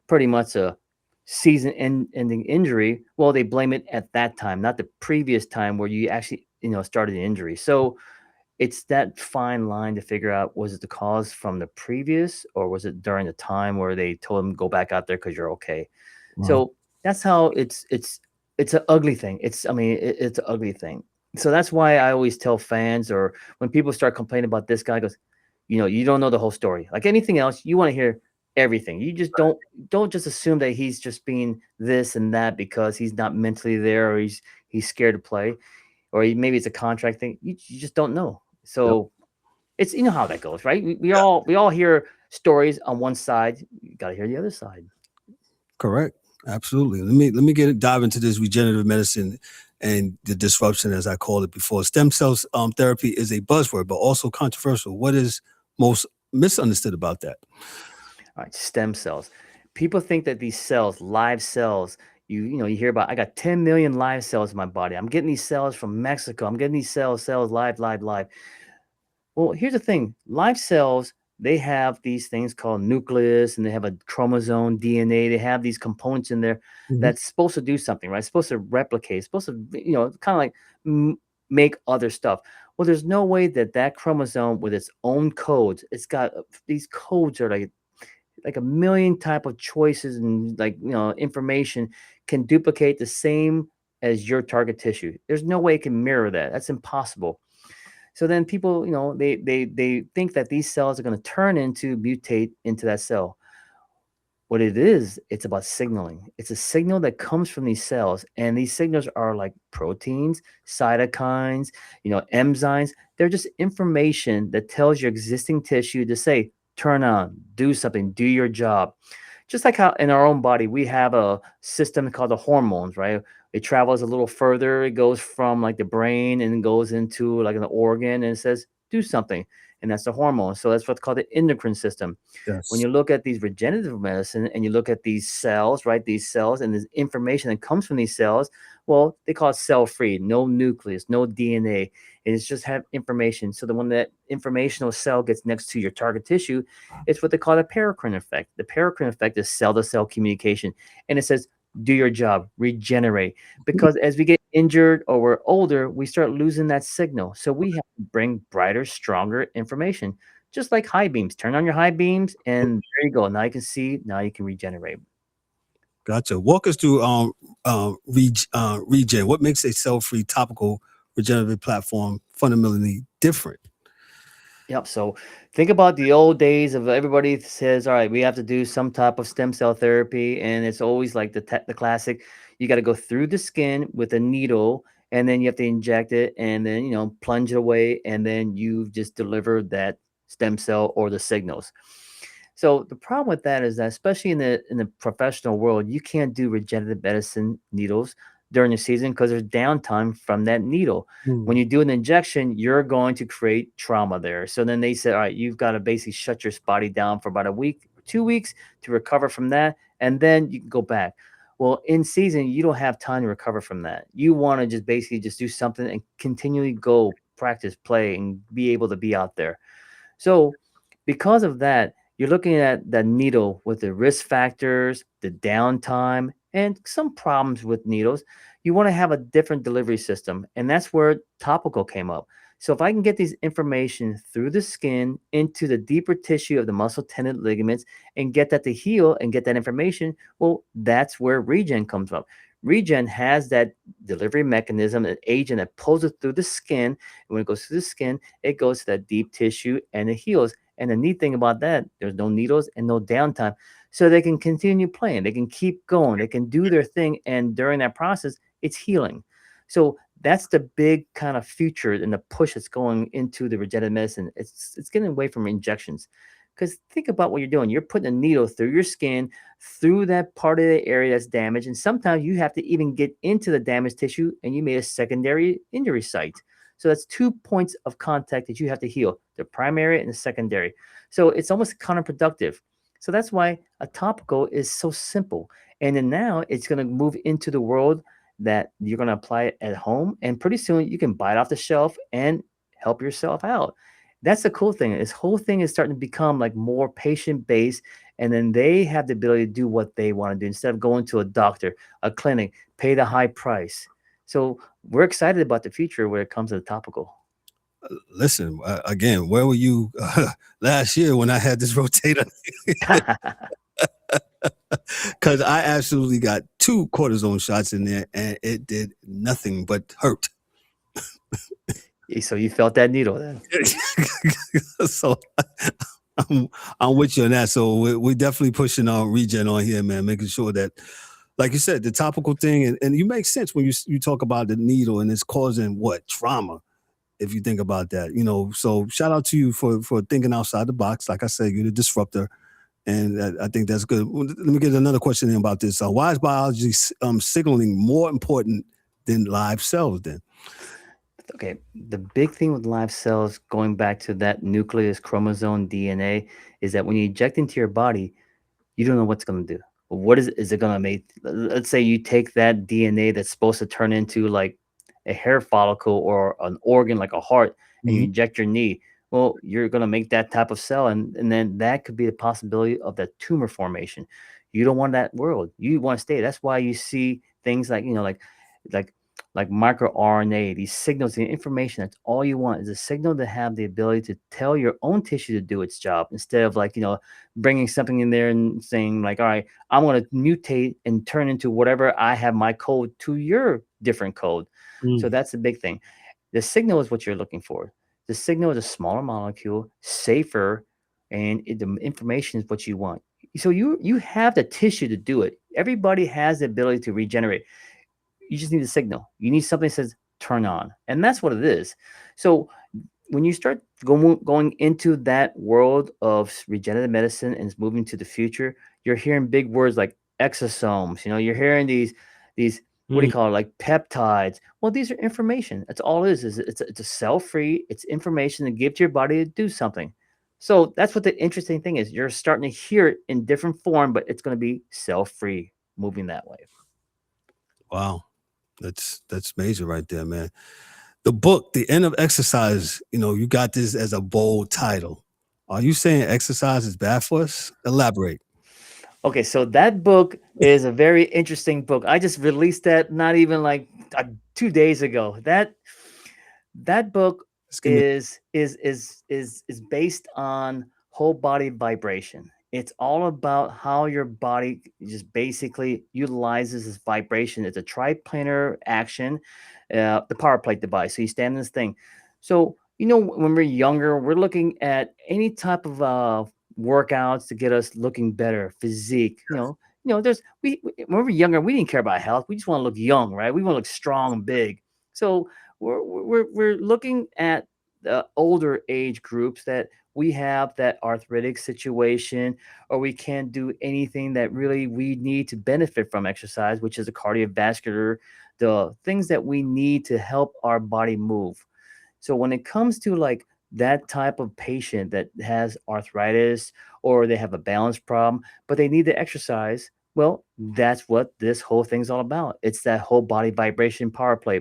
Speaker 3: pretty much a season ending injury, well, they blame it at that time, not the previous time where you actually started the injury. So it's that fine line to figure out, was it the cause from the previous, or was it during the time where they told him go back out there because you're okay.
Speaker 2: Wow.
Speaker 3: So that's how it's an ugly thing. It's an ugly thing. So that's why I always tell fans, or when people start complaining about this guy, goes, you don't know the whole story. Like anything else, you want to hear everything. You just don't just assume that he's just being this and that because he's not mentally there, or he's scared to play, or maybe it's a contract thing. You just don't know.
Speaker 2: Yep.
Speaker 3: So it's how that goes, right? We all hear stories on one side. You got to hear the other side.
Speaker 2: Correct. Absolutely. Let me dive into this regenerative medicine and the disruption, as I called it before. Stem cells therapy is a buzzword, but also controversial. What is most misunderstood about that?
Speaker 3: All right, stem cells. People think that these cells, live cells, you hear about. I got 10 million live cells in my body. I'm getting these cells from Mexico. I'm getting these cells live, live, live. Well, here's the thing. Live cells, they have these things called nucleus, and they have a chromosome, DNA. They have these components in there
Speaker 2: Mhm.
Speaker 3: that's supposed to do something, right? It's supposed to replicate. It's supposed to, kind of like make other stuff. Well, there's no way that chromosome with its own codes, it's got these codes are like a million type of choices and like information can duplicate the same as your target tissue. There's no way it can mirror that. That's impossible. So then people, they think that these cells are going to turn into mutate into that cell. What it is, it's about signaling. It's a signal that comes from these cells, and these signals are like proteins, cytokines, enzymes. They're just information that tells your existing tissue to say, turn on, do something, do your job. Just like how in our own body we have a system called the hormones, right? It travels a little further. It goes from like the brain and goes into like an organ, and it says do something, and that's the hormone. So that's what's called the endocrine system. When
Speaker 2: Yes.
Speaker 3: you look at these regenerative medicine and you look at these cells, right? These cells and this information that comes from these cells, well, they call it cell free, no nucleus, no DNA. And it's just have information. So that when that informational cell gets next to your target tissue, it's what they call the paracrine effect. The paracrine effect is cell to cell communication. And it says, do your job, regenerate. Because as we get injured or we're older, we start losing that signal. So we have to bring brighter, stronger information, just like high beams. Turn on your high beams, and there you go. Now you can see. Now you can regenerate.
Speaker 2: Gotcha. Walk us through Regen. What makes a cell-free topical regenerative platform fundamentally different?
Speaker 3: Yep. So think about the old days of everybody says, all right, we have to do some type of stem cell therapy. And it's always like the classic, you got to go through the skin with a needle, and then you have to inject it, and then, plunge it away. And then you've just delivered that stem cell or the signals. So the problem with that is that, especially in the professional world, you can't do regenerative medicine needles during the season because there's downtime from that needle. When
Speaker 2: Hmm.
Speaker 3: you do an injection, you're going to create trauma there. So then they said, all right, you've got to basically shut your body down for about a week, 2 weeks to recover from that, and then you can go back. Well, in season, you don't have time to recover from that. You want to just basically just do something and continually go practice, play, and be able to be out there. So, because of that, you're looking at that needle with the risk factors, the downtime, and some problems with needles. You want to have a different delivery system. And that's where topical came up. So if I can get these information through the skin into the deeper tissue of the muscle, tendon, ligaments, and get that to heal and get that information, well, that's where Regen comes from. Regen has that delivery mechanism, an agent that pulls it through the skin. And when it goes through the skin, it goes to that deep tissue and it heals. And the neat thing about that, there's no needles and no downtime. So they can continue playing, they can keep going, they can do their thing. And during that process, it's healing. So that's the big kind of future and the push that's going into the regenerative medicine. It's getting away from injections. Because think about what you're doing. You're putting a needle through your skin, through that part of the area that's damaged. And sometimes you have to even get into the damaged tissue and you made a secondary injury site. So that's 2 points of contact that you have to heal, the primary and the secondary. So it's almost counterproductive. So that's why a topical is so simple. And then now it's going to move into the world that you're going to apply it at home. And pretty soon you can buy it off the shelf and help yourself out. That's the cool thing. This whole thing is starting to become like more patient based. And then they have the ability to do what they want to do instead of going to a doctor, a clinic, pay the high price. So we're excited about the future when it comes to the topical.
Speaker 2: Listen, again, where were you last year when I had this rotator? Because I absolutely got 2 cortisone shots in there and it did nothing but hurt.
Speaker 3: So you felt that needle then?
Speaker 2: So I'm with you on that. So we're definitely pushing on Regen on here, man, making sure that, like you said, the topical thing, and you make sense when you talk about the needle and it's causing what? Trauma, if you think about that. So shout out to you for thinking outside the box. Like I said, you're the disruptor. And I think that's good. Let me get another question in about this. Why is biology signaling more important than live cells then?
Speaker 3: Okay, the big thing with live cells, going back to that nucleus, chromosome, DNA, is that when you inject into your body, you don't know what's going to do. What is it going to make? Let's say you take that DNA that's supposed to turn into like a hair follicle or an organ like a heart, and you inject your knee. Well, you're going to make that type of cell, and then that could be the possibility of that tumor formation. You don't want that world. You want to stay. That's why you see things like like like microRNA, these signals, the information. That's all you want is a signal to have the ability to tell your own tissue to do its job instead of bringing something in there and saying like, all right, I'm going to mutate and turn into whatever I have my code to your different code. So that's the big thing. The signal is what you're looking for. The signal is a smaller molecule, safer, and the information is what you want. So you have the tissue to do it. Everybody has the ability to regenerate. You just need a signal. You need something that says turn on. And that's what it is. So when you start going into that world of regenerative medicine and it's moving to the future, you're hearing big words like exosomes. You're hearing these what do you call it, like peptides. Well, these are information. That's all it is it's a cell-free, it's information to give to your body to do something. So that's what the interesting thing is. You're starting to hear it in different form, but it's going to be cell-free moving that way.
Speaker 2: Wow. That's major right there, man. The book, The End of Exercise, you got this as a bold title. Are you saying exercise is bad for us? Elaborate.
Speaker 3: Okay, so that book is a very interesting book. I just released that not even like 2 days ago. That book is based on whole body vibration. It's all about how your body just basically utilizes this vibration. It's a triplanar action, the power plate device. So you stand in this thing. So, when we're younger, we're looking at any type of workouts to get us looking better, physique. When we were younger, we didn't care about health. We just want to look young, right? We want to look strong and big. So we're looking at the older age groups that we have that arthritic situation, or we can't do anything that really we need to benefit from exercise, which is the cardiovascular, the things that we need to help our body move. So when it comes to like that type of patient that has arthritis or they have a balance problem, but they need to exercise, well, that's what this whole thing's all about. It's that whole body vibration power play.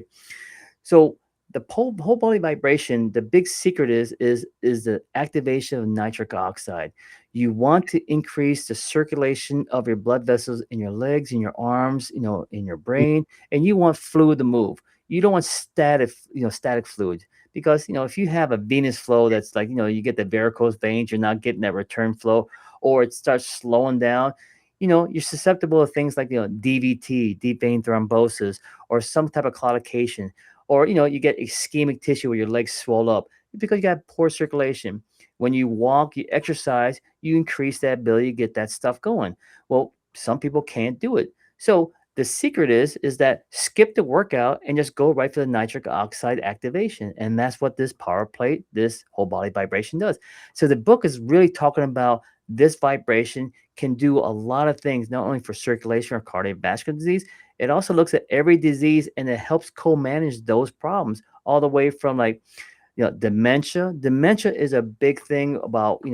Speaker 3: So the whole body vibration, the big secret is the activation of nitric oxide. You want to increase the circulation of your blood vessels in your legs, in your arms, in your brain, and you want fluid to move. you don't want static fluid, because if you have a venous flow that's like, you get the varicose veins, you're not getting that return flow, or it starts slowing down, you're susceptible to things like, DVT, deep vein thrombosis, or some type of claudication, or you get ischemic tissue where your legs swell up because you got poor circulation. When you walk, you exercise, you increase that ability to get that stuff going. Well, some people can't do it. So the secret is that skip the workout and just go right for the nitric oxide activation. And that's what this power plate, this whole body vibration does. So the book is really talking about this vibration can do a lot of things, not only for circulation or cardiovascular disease. It also looks at every disease and it helps co-manage those problems, all the way from like, dementia. Dementia is a big thing about, I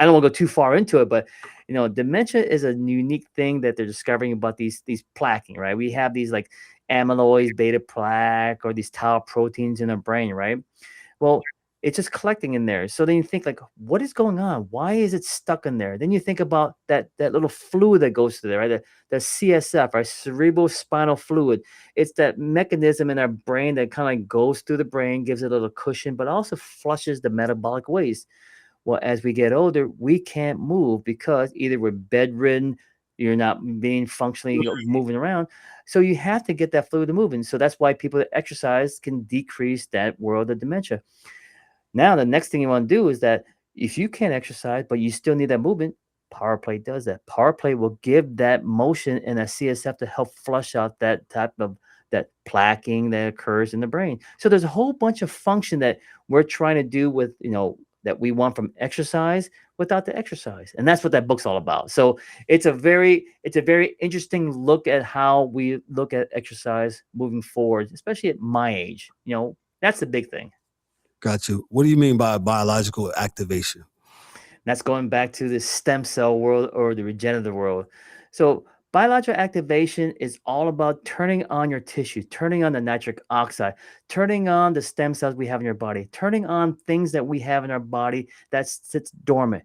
Speaker 3: don't want to go too far into it, but dementia is a unique thing that they're discovering about these plaquing, right? We have these like amyloid beta plaque or these tau proteins in our brain, right? Well, it's just collecting in there. So then you think like, what is going on? Why is it stuck in there? Then you think about that little fluid that goes through there, right? The CSF, right? Cerebral spinal fluid. It's that mechanism in our brain that kind of like goes through the brain, gives it a little cushion, but also flushes the metabolic waste. Well, as we get older, we can't move because either we're bedridden, you're not being functionally moving around. So you have to get that fluid moving. So that's why people that exercise can decrease that world of dementia. Now, the next thing you want to do is that if you can't exercise, but you still need that movement, power play does that. Power play will give that motion and that CSF to help flush out that type of that plaquing that occurs in the brain. So there's a whole bunch of function that we're trying to do with, that we want from exercise without the exercise. And that's what that book's all about. So it's a very interesting look at how we look at exercise moving forward, especially at my age. That's the big thing.
Speaker 2: Got you. What do you mean by biological activation?
Speaker 3: That's going back to the stem cell world or the regenerative world. So, biological activation is all about turning on your tissue, turning on the nitric oxide, turning on the stem cells we have in your body, turning on things that we have in our body that sits dormant.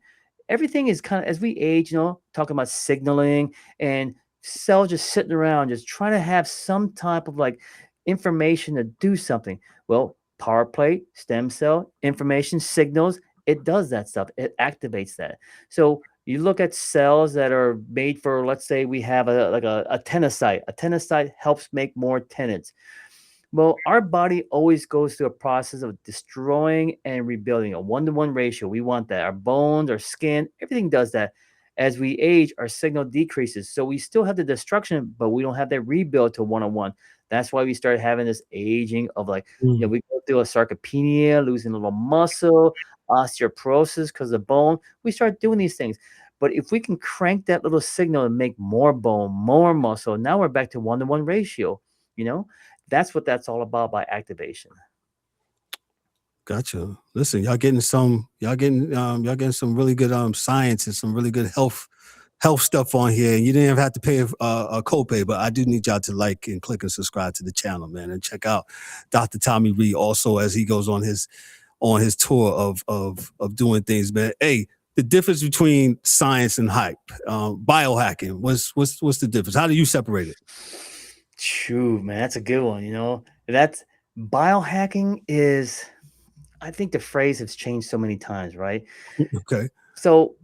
Speaker 3: Everything is kind of, as we age, talking about signaling and cells just sitting around, just trying to have some type of like information to do something. Well, power plate, stem cell, information signals, it does that stuff. It activates that. So you look at cells that are made for, let's say we have a tenocyte. A tenocyte helps make more tenants. Well, our body always goes through a process of destroying and rebuilding, a 1-to-1 ratio. We want that. Our bones, our skin, everything does that. As we age, our signal decreases. So we still have the destruction, but we don't have that rebuild to 1-on-1. That's why we start having this aging of like, we go through a sarcopenia, losing a little muscle, osteoporosis because of bone. We start doing these things. But if we can crank that little signal and make more bone, more muscle, now we're back to 1-to-1 ratio. That's what that's all about by activation.
Speaker 2: Gotcha. Listen, y'all getting some really good science and some really good health stuff on here. And you didn't even have to pay a copay, but I do need y'all to like and click and subscribe to the channel, man, and check out Dr. Tommy Rhee also as he goes on his tour of doing things, man. Hey, the difference between science and hype, biohacking. What's the difference? How do you separate it?
Speaker 3: True, man. That's a good one. That's biohacking is, I think the phrase has changed so many times, right?
Speaker 2: Okay.
Speaker 3: So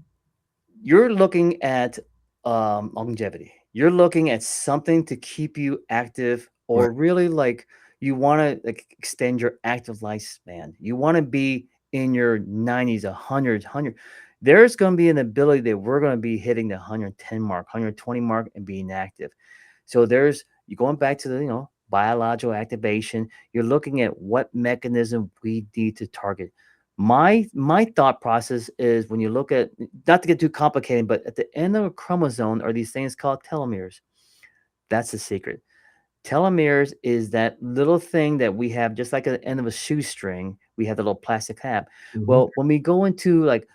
Speaker 3: you're looking at longevity. You're looking at something to keep you active, or really like you want to like extend your active lifespan. You want to be in your 90s, 100. There's going to be an ability that we're going to be hitting the 110 mark, 120 mark, and being active. So you're going back to the biological activation. You're looking at what mechanism we need to target. My thought process is, when you look at, not to get too complicated, but at the end of a chromosome are these things called telomeres. That's the secret. Telomeres is that little thing that we have, just like at the end of a shoestring, we have the little plastic cap. Well, when we go into like,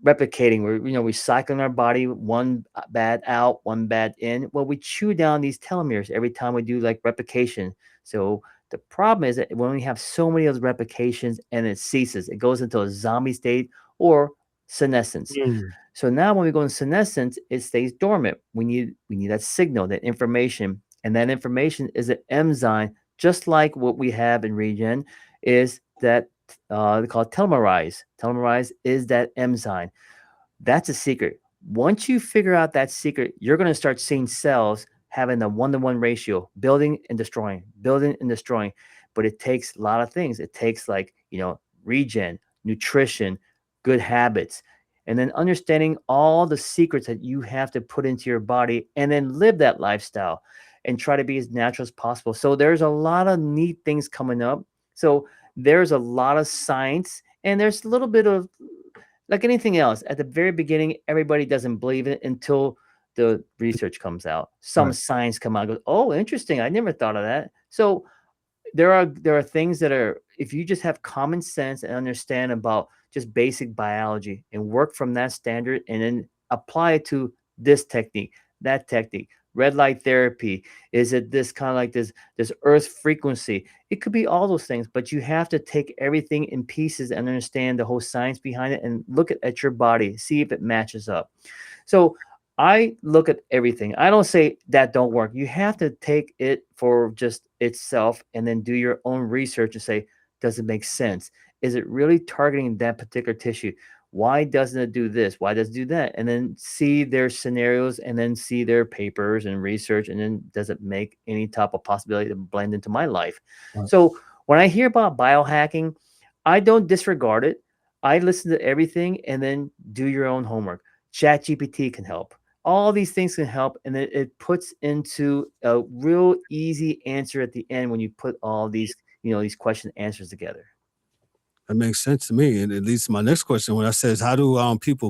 Speaker 3: replicating, we're recycling our body, one bad out, one bad in. Well, we chew down these telomeres every time we do like replication. So the problem is that when we have so many of those replications and it ceases, it goes into a zombie state or senescence. So now when we go in senescence, it stays dormant. We need that signal, that information, and that information is an enzyme just like what we have in Regen, is that they call it telomerase. Telomerase is that enzyme. That's a secret. Once you figure out that secret, you're going to start seeing cells having a 1-to-1 ratio, building and destroying, building and destroying. But it takes a lot of things. It takes, like, regen, nutrition, good habits, and then understanding all the secrets that you have to put into your body, and then live that lifestyle and try to be as natural as possible. So there's a lot of neat things coming up. So there's a lot of science, and there's a little bit of, like anything else, at the very beginning, everybody doesn't believe it until the research comes out. Some
Speaker 2: Right.
Speaker 3: science come out and goes, oh, interesting. I never thought of that. So there are things that are, if you just have common sense and understand about just basic biology and work from that standard and then apply it to this technique, that technique, red light therapy, is it this kind of like this earth frequency? It could be all those things, but you have to take everything in pieces and understand the whole science behind it and look at your body, see if it matches up. So I look at everything. I don't say that don't work. You have to take it for just itself and then do your own research and say, does it make sense? Is it really targeting that particular tissue? Why doesn't it do this? Why does it do that? And then see their scenarios and then see their papers and research. And then does it make any type of possibility to blend into my life?
Speaker 2: Right.
Speaker 3: So when I hear about biohacking, I don't disregard it. I listen to everything and then do your own homework. Chat GPT can help. All these things can help, and it puts into a real easy answer at the end when you put all these, these question answers together.
Speaker 2: That makes sense to me, and it leads to my next question. When I says, how do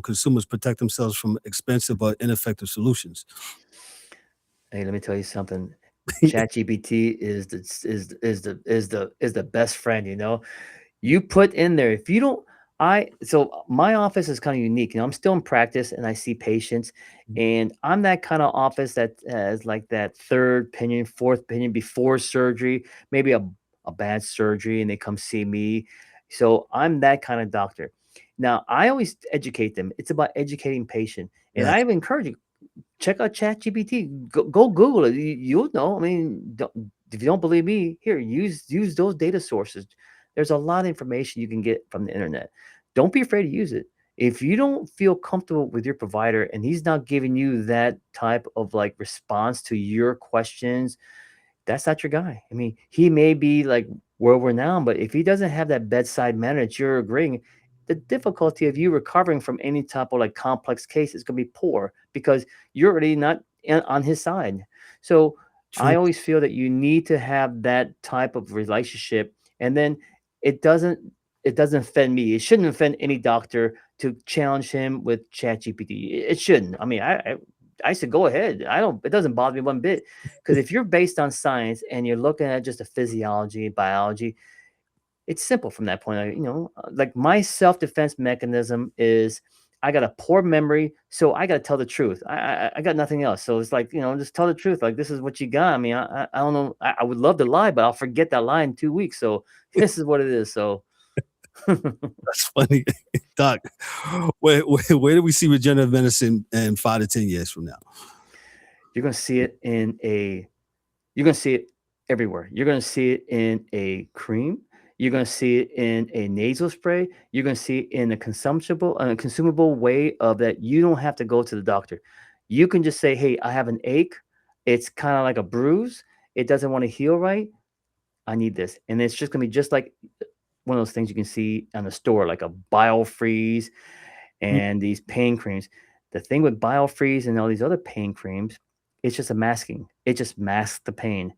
Speaker 2: consumers, protect themselves from expensive but ineffective solutions?
Speaker 3: Hey, let me tell you something. ChatGPT is the best friend. You put in there, if you don't, so my office is kind of unique. I'm still in practice and I see patients, and I'm that kind of office that has like that third opinion, fourth opinion before surgery, maybe a bad surgery, and they come see me. So I'm that kind of doctor. Now I always educate them. It's about educating patient. And
Speaker 2: Yes.
Speaker 3: I encourage you, check out ChatGPT. Go Google it. You'll know. I mean, if you don't believe me, here, use those data sources. There's a lot of information you can get from the internet. Don't be afraid to use it. If you don't feel comfortable with your provider and he's not giving you that type of like response to your questions, that's not your guy. I mean, he may be like world renowned, but if he doesn't have that bedside manner that you're agreeing, the difficulty of you recovering from any type of like complex case is going to be poor because you're already not on his side. So I
Speaker 2: True.
Speaker 3: always feel that you need to have that type of relationship, and then it doesn't it doesn't offend me. It shouldn't offend any doctor to challenge him with Chat GPT. It shouldn't. I mean, I said go ahead. I don't. It doesn't bother me one bit because if you're based on science and you're looking at just the physiology, biology, it's simple from that point. Like my self defense mechanism is I got a poor memory, so I got to tell the truth. I got nothing else. So it's like just tell the truth. Like this is what you got. I mean, I don't know. I would love to lie, but I'll forget that lie in 2 weeks. So this is what it is. So
Speaker 2: That's funny. Doc, where do we see regenerative medicine in 5 to 10 years from now?
Speaker 3: you're gonna see it you're gonna see it everywhere. You're gonna see it in a cream. You're gonna see it in a nasal spray. You're gonna see it in a consumable way of that. You don't have to go to the doctor. You can just say, "Hey, I have an ache. It's kind of like a bruise. It doesn't want to heal right. I need this," and it's just gonna be just like one of those things you can see on the store, like a biofreeze
Speaker 2: Mm.
Speaker 3: and these pain creams. The thing with biofreeze and all these other pain creams, it's just a masking. It just masks the pain.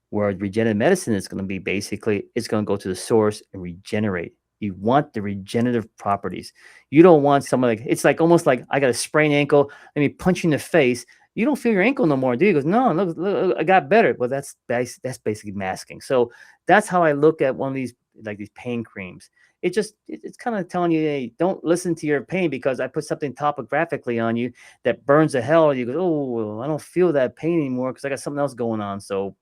Speaker 3: Where regenerative medicine is going to be basically, it's going to go to the source and regenerate. You want the regenerative properties. You don't want someone like, it's like almost like I got a sprained ankle. Let me punch you in the face. You don't feel your ankle no more, do you? He goes, no, look, I got better. Well, that's basically masking. So that's how I look at one of these, like these pain creams. It's kind of telling you, hey, don't listen to your pain because I put something topographically on you that burns the hell. You go, oh, well, I don't feel that pain anymore because I got something else going on. So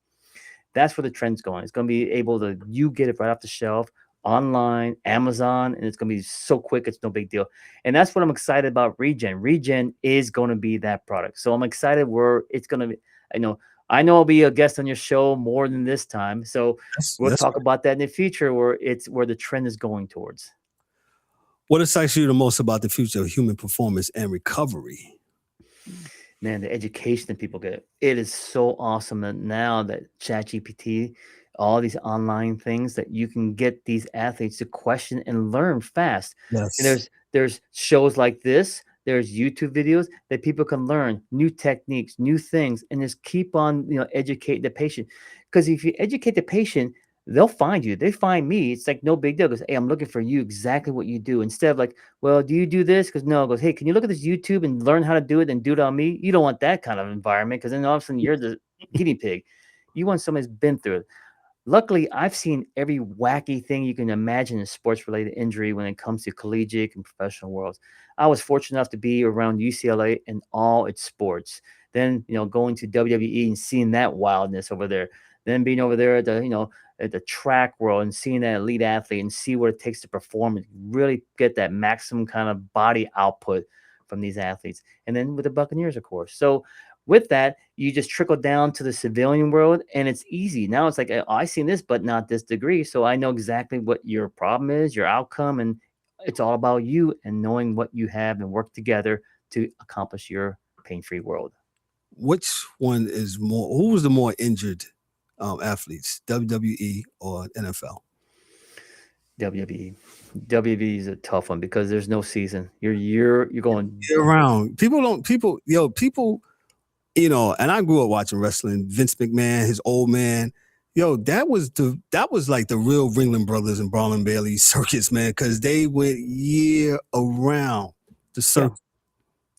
Speaker 3: that's where the trend's going. It's going to be able to, you get it right off the shelf, online, Amazon, and it's going to be so quick. It's no big deal. And that's what I'm excited about. Regen is going to be that product. So I'm excited where it's going to be, I know I know I'll be a guest on your show more than this time. So we'll
Speaker 2: That's
Speaker 3: talk
Speaker 2: right.
Speaker 3: about that in the future, where the trend is going towards.
Speaker 2: What excites you the most about the future of human performance and recovery?
Speaker 3: Man, the education that people get, it is so awesome that now that ChatGPT, all these online things that you can get these athletes to question and learn fast. And
Speaker 2: Yes.
Speaker 3: there's shows like this, there's YouTube videos that people can learn new techniques, new things, and just keep on, educate the patient. Because if you educate the patient, they'll find you. They find me. It's like no big deal. Because hey, I'm looking for you exactly what you do. Instead of like, well, do you do this? Because no, it goes, hey, can you look at this YouTube and learn how to do it and do it on me? You don't want that kind of environment because then all of a sudden you're the guinea pig. You want somebody who's been through it. Luckily, I've seen every wacky thing you can imagine in sports related injury when it comes to collegiate and professional worlds. I was fortunate enough to be around UCLA in all its sports. Then, going to WWE and seeing that wildness over there. Then being over there at the track world and seeing that elite athlete and see what it takes to perform and really get that maximum kind of body output from these athletes. And then with the Buccaneers, of course. So with that, you just trickle down to the civilian world and it's easy. Now it's like, oh, I seen this, but not this degree. So I know exactly what your problem is, your outcome, and it's all about you and knowing what you have and work together to accomplish your pain-free world.
Speaker 2: Which one is more? Who was the more injured athletes, WWE or NFL?
Speaker 3: WWE. WWE is a tough one because there's no season. You're going
Speaker 2: Year round. People, and I grew up watching wrestling. Vince McMahon, his old man. That was like the real Ringling Brothers and Braun Bailey circus, man, because they went year around the circus.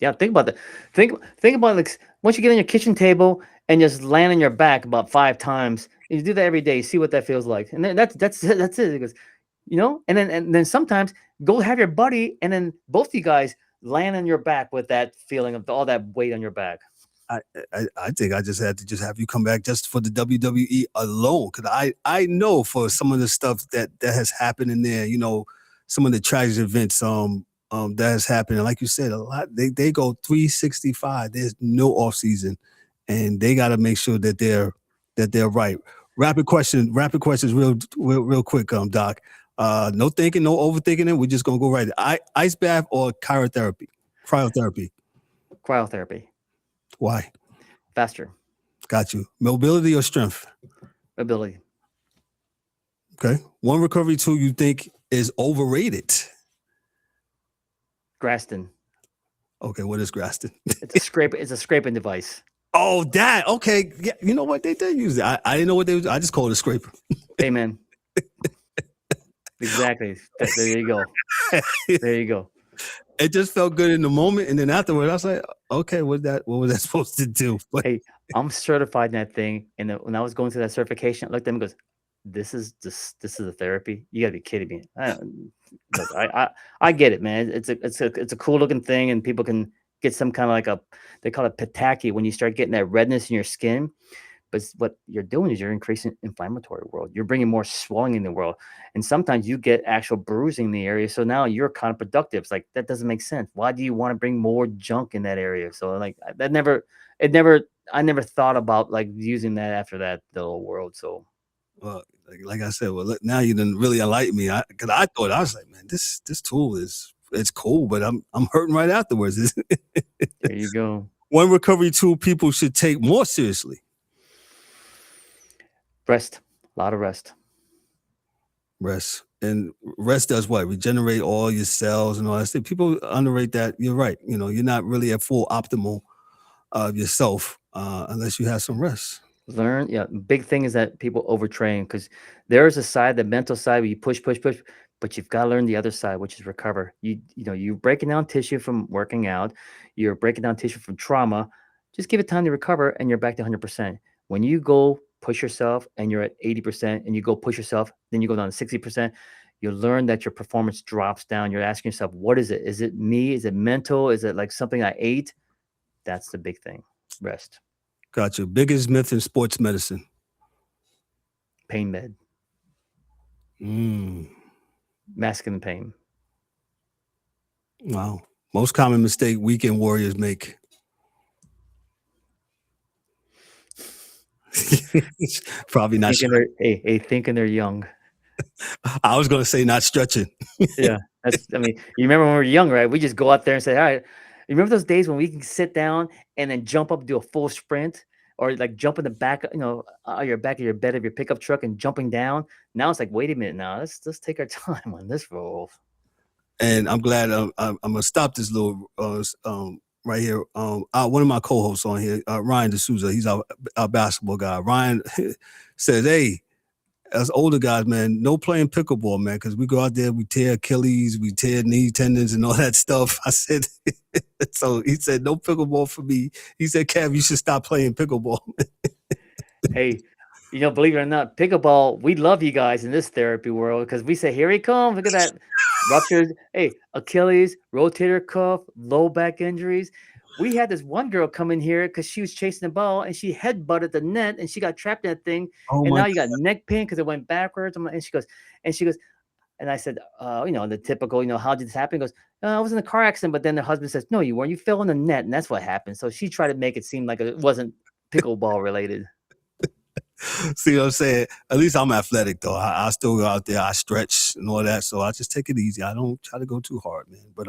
Speaker 3: Yeah, think about that. Think about like once you get on your kitchen table and just land on your back about 5 times. You do that every day. See what that feels like, and then that's it. Because and then sometimes go have your buddy, and then both of you guys land on your back with that feeling of all that weight on your back.
Speaker 2: I think I just had to have you come back just for the WWE alone, because I know for some of the stuff that has happened in there, some of the tragic events that has happened, and like you said, a lot they go 365. There's no off season, and they got to make sure that they're right. Rapid questions, real quick, Doc. No thinking, no overthinking it. We're just gonna go right. Ice bath or cryotherapy?
Speaker 3: Cryotherapy.
Speaker 2: Why?
Speaker 3: Faster.
Speaker 2: Got you. Mobility or strength?
Speaker 3: Ability.
Speaker 2: Okay. One recovery tool you think is overrated?
Speaker 3: Graston.
Speaker 2: Okay, what is Graston?
Speaker 3: It's a scraping device.
Speaker 2: Oh, that. Okay. Yeah, you know what? They did use it. I didn't know what they was. I just called it a scraper.
Speaker 3: Amen. Exactly. There you go. There you go.
Speaker 2: It just felt good in the moment, and then afterward, I was like, okay, what was that supposed to do? But
Speaker 3: hey, I'm certified in that thing, and when I was going through that certification, I looked at him and goes, "This is a therapy? You got to be kidding me!" I get it, man. It's a cool looking thing, and people can get some kind of like they call it pitaki when you start getting that redness in your skin. But what you're doing is you're increasing inflammatory world. You're bringing more swelling in the world. And sometimes you get actual bruising in the area. So now you're counterproductive. It's like, that doesn't make sense. Why do you want to bring more junk in that area? So like I never thought about like using that after that little world. So
Speaker 2: like I said, well, look, now you didn't really enlighten me. Because I thought, I was like, man, this tool it's cool, but I'm hurting right afterwards.
Speaker 3: there you go.
Speaker 2: One recovery tool people should take more seriously.
Speaker 3: Rest. A lot of rest.
Speaker 2: And rest does what? Regenerate all your cells and all that stuff. People underrate that. You're right. You're not really at full optimal of yourself unless you have some rest.
Speaker 3: Big thing is that people overtrain because there's a side, the mental side where you push, but you've got to learn the other side, which is recover. You're breaking down tissue from working out. You're breaking down tissue from trauma. Just give it time to recover and you're back to 100%. When you go push yourself and you're at 80% and you go push yourself, then you go down to 60%, you learn that your performance drops down. You're asking yourself, what is it? Is it me? Is it mental? Is it like something I ate? That's the big thing. Rest.
Speaker 2: Gotcha. Biggest myth in sports medicine?
Speaker 3: Pain med. Masking the pain.
Speaker 2: Wow. Most common mistake weekend warriors make? Probably not.
Speaker 3: Thinking they're young.
Speaker 2: I was gonna say not stretching.
Speaker 3: Yeah, I mean, you remember when we were young, right? We just go out there and say, "All right." You remember those days when we can sit down and then jump up, do a full sprint, or like jump in the back, your back of your bed of your pickup truck and jumping down. Now it's like, wait a minute, now let's take our time on this roll.
Speaker 2: And I'm glad I'm gonna stop this little right here. One of my co-hosts on here, Ryan D'Souza, he's our basketball guy. Ryan says, "Hey, as older guys, man, no playing pickleball, man, because we go out there, we tear Achilles, we tear knee tendons and all that stuff." I said, so he said, "No pickleball for me." He said, "Kev, you should stop playing pickleball."
Speaker 3: Hey, believe it or not, pickleball, we love you guys in this therapy world because we say, here he comes. Look at that. Ruptured, Achilles, rotator cuff, low back injuries. We had this one girl come in here because she was chasing the ball and she headbutted the net and she got trapped in that thing.
Speaker 2: Oh
Speaker 3: And
Speaker 2: my
Speaker 3: now you got neck pain because it went backwards. And she goes, and I said, the typical, how did this happen? He goes, I was in a car accident, but then the husband says, no, you weren't. You fell in the net, and that's what happened. So she tried to make it seem like it wasn't pickleball related.
Speaker 2: See what I'm saying? At least I'm athletic though. I still go out there, I stretch and all that. So I just take it easy. I don't try to go too hard, man. But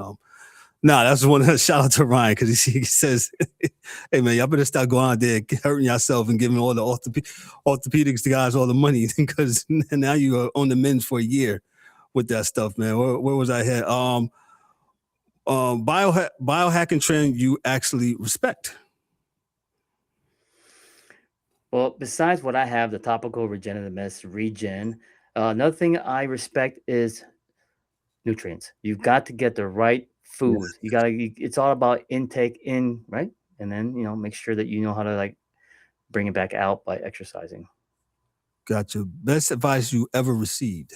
Speaker 2: that's one shout out to Ryan because he says, "Hey man, y'all better start going out there hurting yourself and giving all the orthopedics guys all the money because now you are on the men's for a year with that stuff, man." Where was I here? Biohacking trend you actually respect.
Speaker 3: Well, besides what I have, the topical regenerative medicine, Regen, another thing I respect is nutrients. You've got to get the right food. It's all about intake in, right? And then, make sure that you know how to like bring it back out by exercising.
Speaker 2: Gotcha. Best advice you ever received?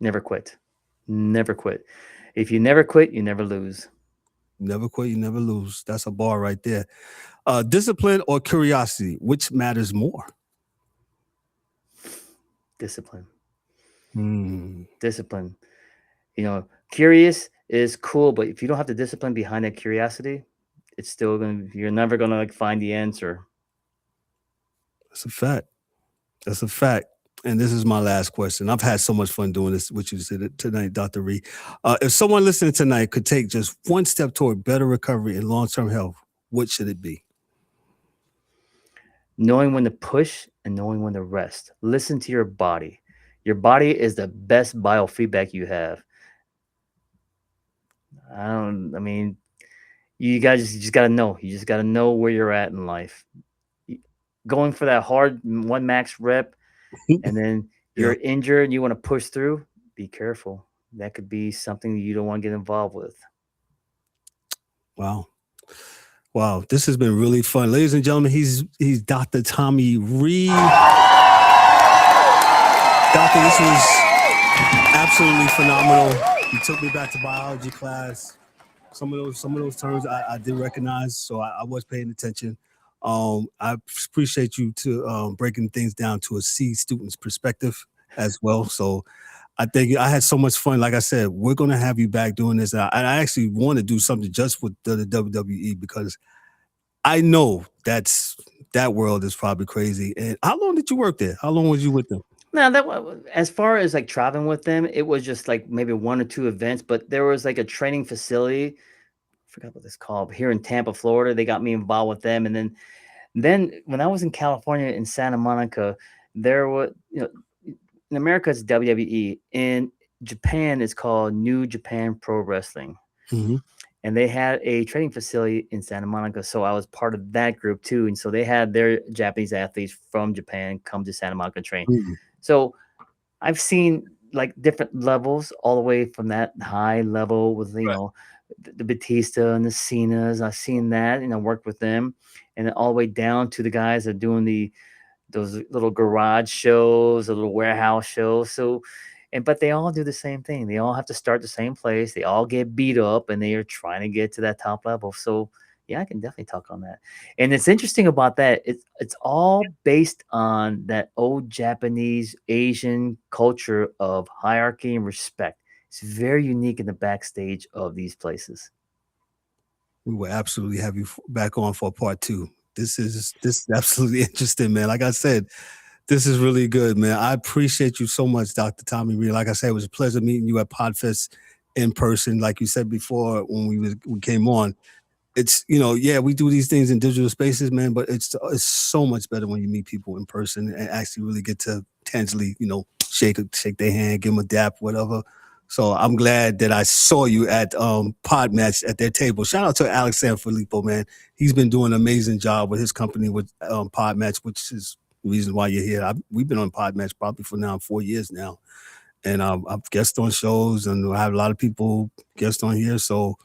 Speaker 3: Never quit. Never quit. If you never quit, you never lose.
Speaker 2: Never quit, you never lose. That's a bar right there. Discipline or curiosity, which matters more?
Speaker 3: Discipline.
Speaker 2: Hmm.
Speaker 3: Discipline. Curious is cool, but if you don't have the discipline behind that curiosity, you're never gonna like find the answer.
Speaker 2: That's a fact. That's a fact. And this is my last question. I've had so much fun doing this with you tonight, Dr. Rhee. If someone listening tonight could take just one step toward better recovery and long-term health, what should it be?
Speaker 3: Knowing when to push and knowing when to rest. Listen to your body. Your body is the best biofeedback you have. You guys just got to know. You just got to know where you're at in life. Going for that hard one max rep, and then you're injured and you want to push through, be careful. That could be something you don't want to get involved with.
Speaker 2: Wow, this has been really fun. Ladies and gentlemen, he's Dr. Tommy Rhee. Doctor, this was absolutely phenomenal. You took me back to biology class. Some of those terms I did recognize, so I was paying attention. I appreciate you to breaking things down to a C student's perspective as well. So I think I had so much fun. Like I said, we're going to have you back doing this. I actually want to do something just with the WWE because I know that world is probably crazy. And how long did you work there? How long was you with them?
Speaker 3: No, as far as like traveling with them, it was just like maybe one or two events, but there was like a training facility. I forgot what it's called here in Tampa, Florida. They got me involved with them. And then when I was in California in Santa Monica, there was, in America it's WWE. In Japan, it's called New Japan Pro Wrestling.
Speaker 2: Mm-hmm.
Speaker 3: And they had a training facility in Santa Monica. So I was part of that group too. And so they had their Japanese athletes from Japan come to Santa Monica train.
Speaker 2: Mm-hmm.
Speaker 3: So I've seen like different levels all the way from that high level with, the Batista and the Cenas. I've seen that, worked with them, and then all the way down to the guys that are doing those little garage shows, the little warehouse shows. So, but they all do the same thing. They all have to start the same place. They all get beat up and they are trying to get to that top level. So yeah, I can definitely talk on that. And it's interesting about that. It's all based on that old Japanese Asian culture of hierarchy and respect. It's very unique in the backstage of these places.
Speaker 2: We will absolutely have you back on for part 2. this is absolutely interesting, man. Like I said, this is really good, man. I appreciate you so much, Dr. Tommy Rhee. Like I said, it was a pleasure meeting you at Podfest in person. Like you said before when we came on, it's, yeah, we do these things in digital spaces, man, but it's so much better when you meet people in person and actually really get to tangibly, shake their hand, give them a dap, whatever. So I'm glad that I saw you at Pod Match at their table. Shout out to Alex Sanfilippo, man. He's been doing an amazing job with his company with Pod Match, which is the reason why you're here. We've been on Pod Match probably for now 4 years now. And I've guest on shows, and I have a lot of people guest on here. So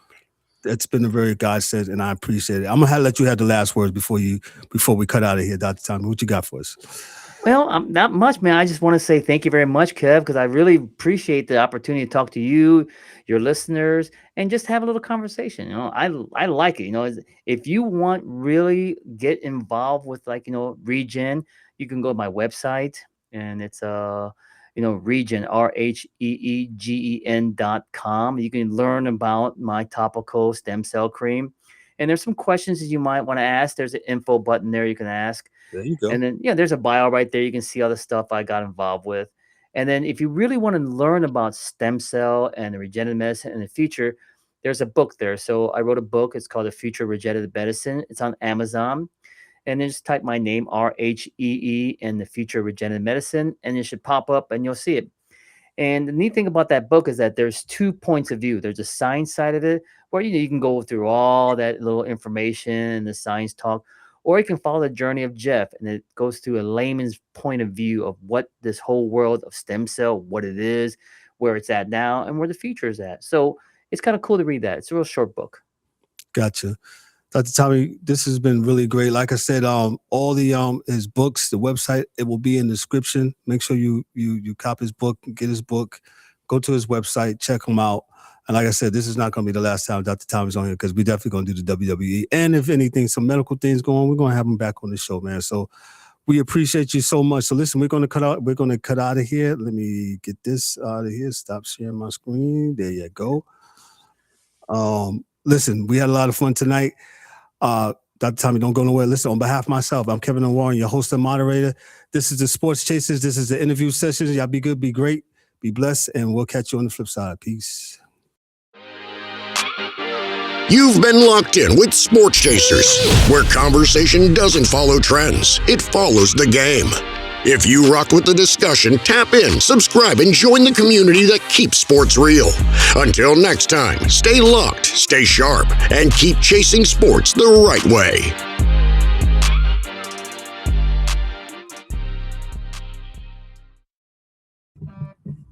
Speaker 2: it's been a very godsend, and I appreciate it. I'm gonna let you have the last words before we cut out of here, Dr. Tommy. What you got for us?
Speaker 3: Well, not much, man. I just want to say thank you very much, Kev, because I really appreciate the opportunity to talk to you, your listeners, and just have a little conversation. I like it. If you want really get involved with Regen, you can go to my website, and it's Regen, RHEEGEN.com. You can learn about my topical stem cell cream, and there's some questions that you might want to ask. There's an info button there you can ask.
Speaker 2: There you go.
Speaker 3: And then, there's a bio right there. You can see all the stuff I got involved with. And then if you really want to learn about stem cell and the regenerative medicine in the future, there's a book there. So I wrote a book. It's called The Future of Regenerative Medicine. It's on Amazon. And then just type my name, RHEE, and The Future of Regenerative Medicine, and it should pop up and you'll see it. And the neat thing about that book is that there's 2 points of view. There's a science side of it, where you can go through all that little information and the science talk, or you can follow the journey of Jeff, and it goes through a layman's point of view of what this whole world of stem cell, what it is, where it's at now, and where the future is at. So it's kind of cool to read that. It's a real short book.
Speaker 2: Gotcha. Dr. Tommy, this has been really great. Like I said, all the his books, the website, it will be in the description. Make sure you cop his book, get his book, go to his website, check him out. And like I said, this is not going to be the last time Dr. Tommy's on here, because we definitely going to do the WWE. And if anything, some medical things go on, we're going to have him back on the show, man. So we appreciate you so much. So listen, we're going to cut out of here. Let me get this out of here. Stop sharing my screen. There you go. Listen, we had a lot of fun tonight. Dr. Tommy, don't go nowhere. Listen, on behalf of myself, I'm Kevin Warren, your host and moderator. This is the Sports Chasers. This is the interview sessions. Y'all be good, be great, be blessed, and we'll catch you on the flip side. Peace.
Speaker 1: You've been locked in with Sports Chasers, where conversation doesn't follow trends, it follows the game. If you rock with the discussion, tap in, subscribe, and join the community that keeps sports real. Until next time, stay locked, stay sharp, and keep chasing sports the right way.